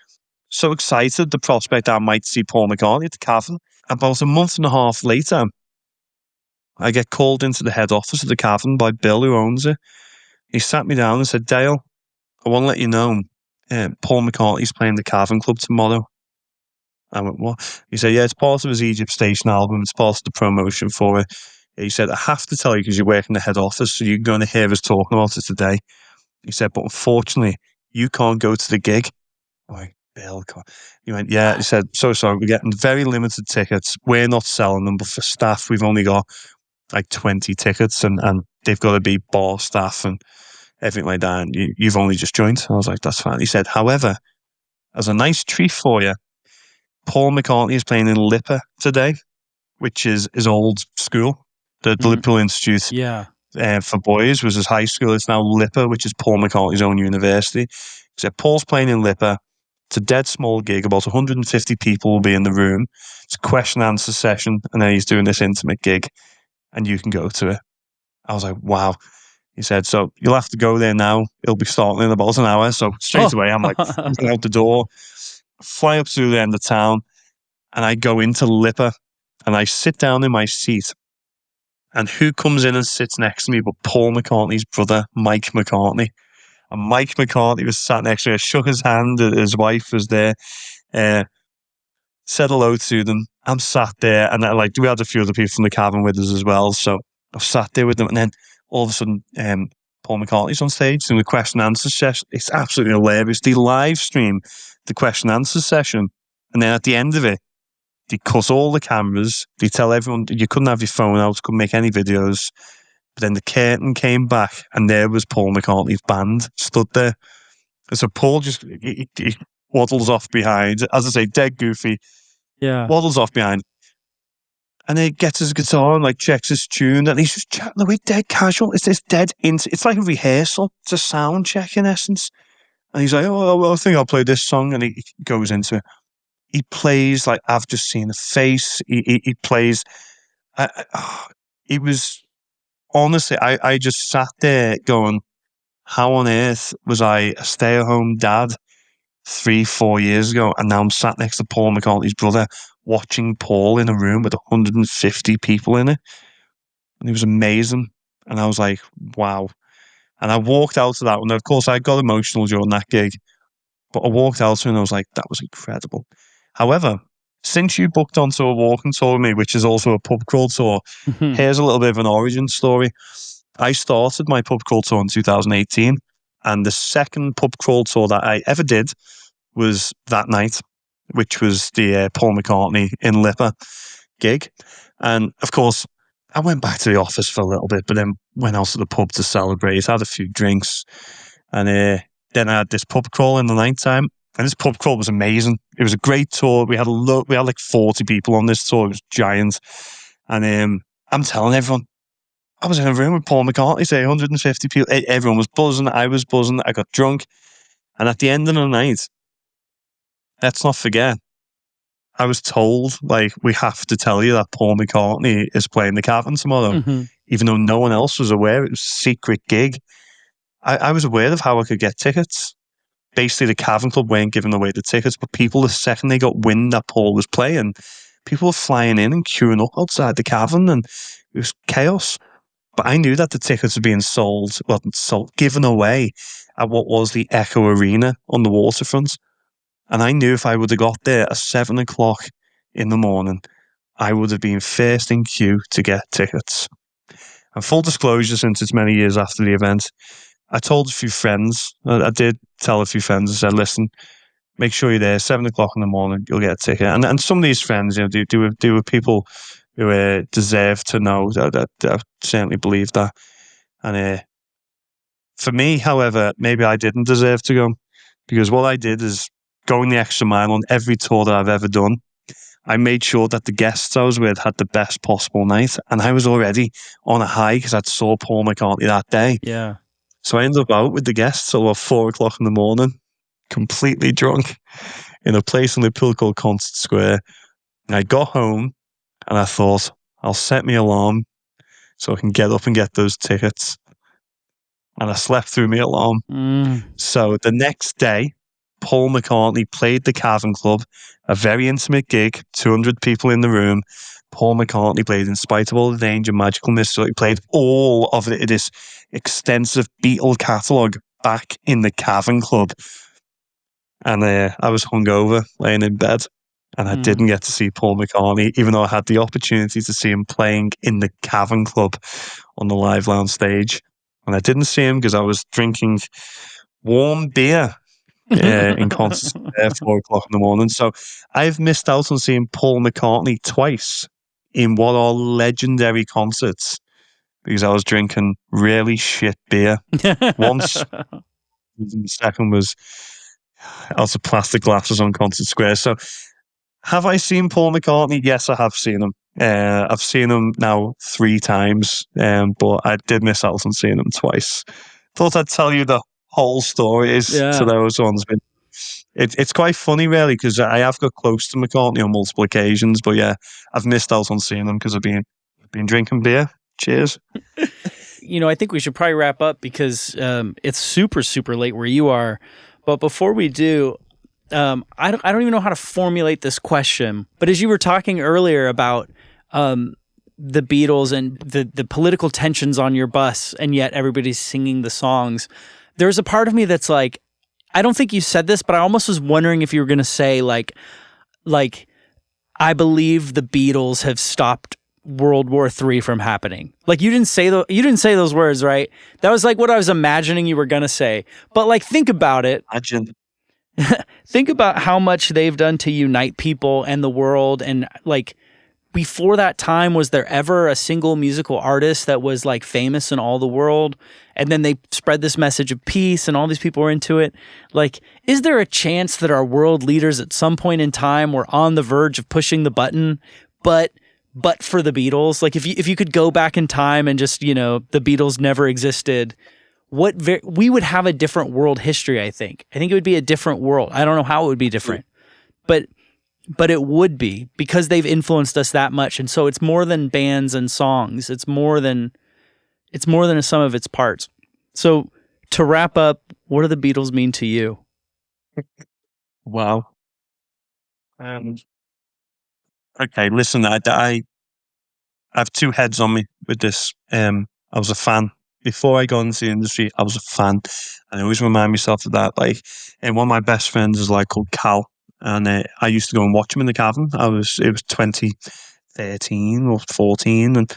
so excited the prospect that I might see Paul McCartney at the Cavern. About a month and a half later, I get called into the head office of the Cavern by Bill, who owns it. He sat me down and said, Dale, I want to let you know, Paul McCartney's playing the Cavern Club tomorrow. I went, what? He said, yeah, it's part of his Egypt Station album. It's part of the promotion for it. He said, I have to tell you because you work in the head office, so you're going to hear us talking about it today. He said, but unfortunately, you can't go to the gig. I'm like, Bill, he went, yeah. He said, so sorry, we're getting very limited tickets. We're not selling them, but for staff, we've only got 20 tickets, and they've got to be bar staff and everything like that. And you've only just joined. I was like, that's fine. He said, however, as a nice treat for you, Paul McCartney is playing in Lipa today, which is his old school. The Liverpool Institute for boys was his high school. It's now Lipa, which is Paul McCartney's own university. He said, Paul's playing in Lipa. It's a dead small gig. About 150 people will be in the room. It's a question and answer session, and then he's doing this intimate gig, and you can go to it. I was like, wow. He said, so you'll have to go there now. It'll be starting in about an hour. So straight away, I'm like, out the door, fly up to the end of town, and I go into Lipa, and I sit down in my seat. And who comes in and sits next to me but Paul McCartney's brother, Mike McCartney. And Mike McCartney was sat next to me. I shook his hand. His wife was there. Said hello to them. I'm sat there, and we had a few other people from the Cavern with us as well. So I sat there with them, and then all of a sudden, Paul McCartney's on stage doing the question and answer session. It's absolutely hilarious. They live stream the question and answer session, and then at the end of it, they cut all the cameras. They tell everyone you couldn't have your phone out, couldn't make any videos. But then the curtain came back, and there was Paul McCartney's band stood there. And so Paul he waddles off behind. As I say, dead goofy. Yeah. Waddles off behind. And he gets his guitar and like checks his tune, and he's just chatting away dead casual. It's this dead it's like a rehearsal. It's a sound check in essence. And he's like, oh, well, I think I'll play this song. And he goes into it. He plays like I've just seen a face. He plays. He was honestly, I just sat there going, how on earth was I a stay-at-home dad 3-4 years ago, and now I'm sat next to Paul McCartney's brother watching Paul in a room with 150 people in it, and it was amazing. And I was like, wow. And I walked out of that one. Of course, I got emotional during that gig, but I walked out and I was like, that was incredible. However, since you booked onto a walking tour with me, which is also a pub crawl tour, here's a little bit of an origin story. I started my pub crawl tour in 2018, and the second pub crawl tour that I ever did was that night, which was the Paul McCartney in Liverpool gig. And of course, I went back to the office for a little bit, but then went out to the pub to celebrate, had a few drinks, and then I had this pub crawl in the night time. And this pub crawl was amazing. It was a great tour. We had like 40 people on this tour. It was giant. And I'm telling everyone, I was in a room with Paul McCartney, say 150 people. Everyone was buzzing. I was buzzing. I got drunk. And at the end of the night, let's not forget, I was told, like, we have to tell you that Paul McCartney is playing the Cavern tomorrow, even though no one else was aware. It was a secret gig. I was aware of how I could get tickets. Basically, the Cavern Club weren't giving away the tickets, but people, the second they got wind that Paul was playing, people were flying in and queuing up outside the Cavern, and it was chaos. But I knew that the tickets were being given away at what was the Echo Arena on the waterfront. And I knew if I would have got there at 7 o'clock in the morning, I would have been first in queue to get tickets. And full disclosure, since it's many years after the event, I told a few friends, I did tell a few friends, I said, listen, make sure you're there, 7 o'clock in the morning, you'll get a ticket. And some of these friends, they were people who deserve to know that I certainly believe that. And for me, however, maybe I didn't deserve to go, because what I did is going the extra mile on every tour that I've ever done. I made sure that the guests I was with had the best possible night, and I was already on a high because I'd saw Paul McCartney that day. Yeah. So I ended up out with the guests till about 4 o'clock in the morning, completely drunk, in a place in Liverpool called Concert Square. And I got home and I thought, I'll set my alarm so I can get up and get those tickets. And I slept through my alarm. So the next day, Paul McCartney played the Cavern Club, a very intimate gig, 200 people in the room. Paul McCartney played In Spite of All the Danger, Magical Mystery. He played all of this extensive Beatles catalogue back in the Cavern Club. And I was hungover, laying in bed, and I didn't get to see Paul McCartney, even though I had the opportunity to see him playing in the Cavern Club on the Live Lounge stage. And I didn't see him because I was drinking warm beer in concert at 4 o'clock in the morning. So I've missed out on seeing Paul McCartney twice in what are legendary concerts because I was drinking really shit beer. Once, and the second was out of plastic glasses on Concert Square. So have I seen Paul McCartney? Yes, I have seen him. I've seen him now 3 times, but I did miss out on seeing him twice. Thought I'd tell you the whole stories to those ones. But it's quite funny, really, because I have got close to McCartney on multiple occasions, but yeah, I've missed out on seeing him because I've been drinking beer. Cheers. I think we should probably wrap up because it's super, super late where you are. But before we do, I don't even know how to formulate this question. But as you were talking earlier about the Beatles and the political tensions on your bus, and yet everybody's singing the songs, there's a part of me that's like, I don't think you said this, but I almost was wondering if you were going to say like, I believe the Beatles have stopped World War III from happening. Like you didn't say those words, right? That was like what I was imagining you were going to say. But like, think about it. Think about how much they've done to unite people and the world, and like before that time, was there ever a single musical artist that was like famous in all the world? And then they spread this message of peace and all these people were into it. Like, is there a chance that our world leaders at some point in time were on the verge of pushing the button, but for the Beatles? Like, if you could go back in time and just, the Beatles never existed, we would have a different world history, I think. I think it would be a different world. I don't know how it would be different, but it would be, because they've influenced us that much. And so it's more than bands and songs. It's more than a sum of its parts. So to wrap up, what do the Beatles mean to you? Wow. Okay, listen, I have two heads on me with this. I was a fan. Before I got into the industry, I was a fan. And I always remind myself of that. Like, and one of my best friends is like called Cal. And I used to go and watch him in the Cavern. It was 2013 or 14. And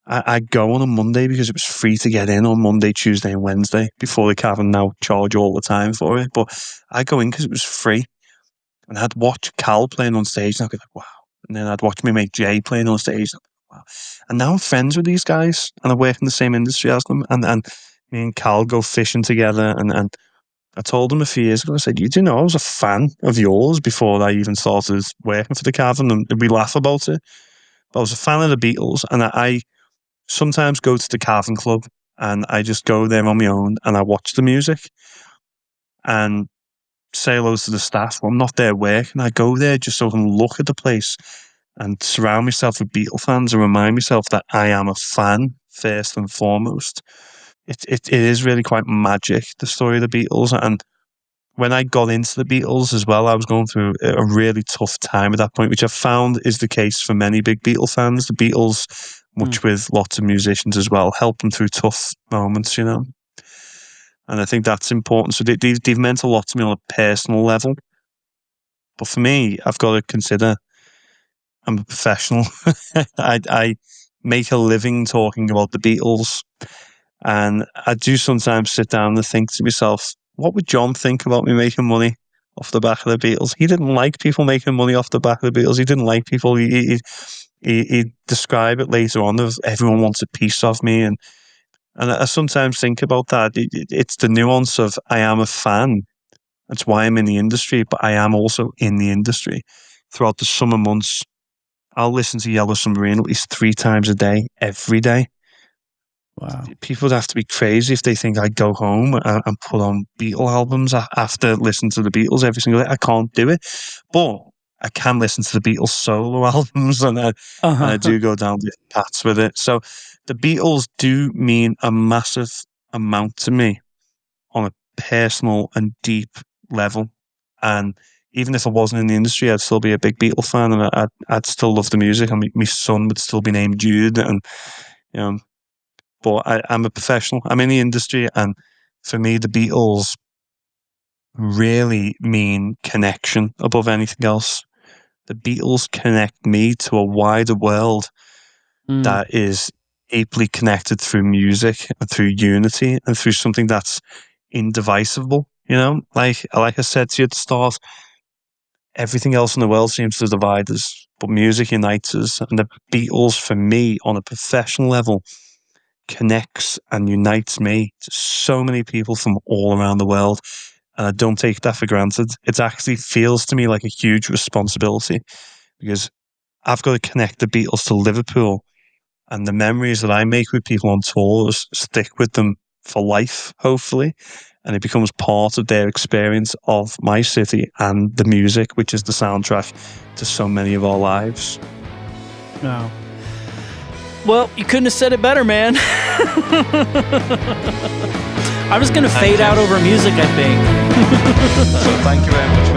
I'd go on a Monday because it was free to get in on Monday, Tuesday, and Wednesday before the Cavern now charge all the time for it. But I'd go in because it was free. And I'd watch Cal playing on stage and I'd be like, wow. And then I'd watch my mate Jay playing on stage. Wow. And now I'm friends with these guys and I work in the same industry as them. And me and Cal go fishing together. And I told him a few years ago, I said, you do know I was a fan of yours before I even started working for the Cavern, and we laugh about it. But I was a fan of the Beatles, and I sometimes go to the Cavern Club and I just go there on my own and I watch the music and say hello to the staff. Well, I'm not there working. I go there just so I can look at the place and surround myself with Beatle fans and remind myself that I am a fan first and foremost. It is really quite magic, the story of the Beatles. And when I got into the Beatles as well, I was going through a really tough time at that point, which I've found is the case for many big Beatle fans. The Beatles, much with lots of musicians as well, help them through tough moments, And I think that's important. So they've meant a lot to me on a personal level. But for me, I've got to consider I'm a professional. I make a living talking about the Beatles. And I do sometimes sit down and think to myself, what would John think about me making money off the back of the Beatles? He didn't like people making money off the back of the Beatles. He didn't like people. He'd describe it later on of everyone wants a piece of me. And I sometimes think about that. It's the nuance of I am a fan. That's why I'm in the industry, but I am also in the industry. Throughout the summer months, I'll listen to Yellow Submarine at least 3 times a day, every day. Wow. People would have to be crazy if they think I go home and put on Beatle albums after listening to the Beatles every single day. I can't do it. But I can listen to the Beatles solo albums and I do go down the paths with it. So the Beatles do mean a massive amount to me on a personal and deep level. And even if I wasn't in the industry, I'd still be a big Beatle fan and I'd still love the music. And my son would still be named Jude. And, but I'm a professional. I'm in the industry. And for me, the Beatles really mean connection above anything else. The Beatles connect me to a wider world that is deeply connected through music and through unity and through something that's indivisible. Like I said to you at the start, everything else in the world seems to divide us, but music unites us. And the Beatles, for me, on a professional level, connects and unites me to so many people from all around the world. And I don't take that for granted. It actually feels to me like a huge responsibility because I've got to connect the Beatles to Liverpool, and the memories that I make with people on tours stick with them for life, hopefully. And it becomes part of their experience of my city and the music, which is the soundtrack to so many of our lives. Wow. Well, you couldn't have said it better, man. I'm just going to fade out over music, I think. So thank you very much.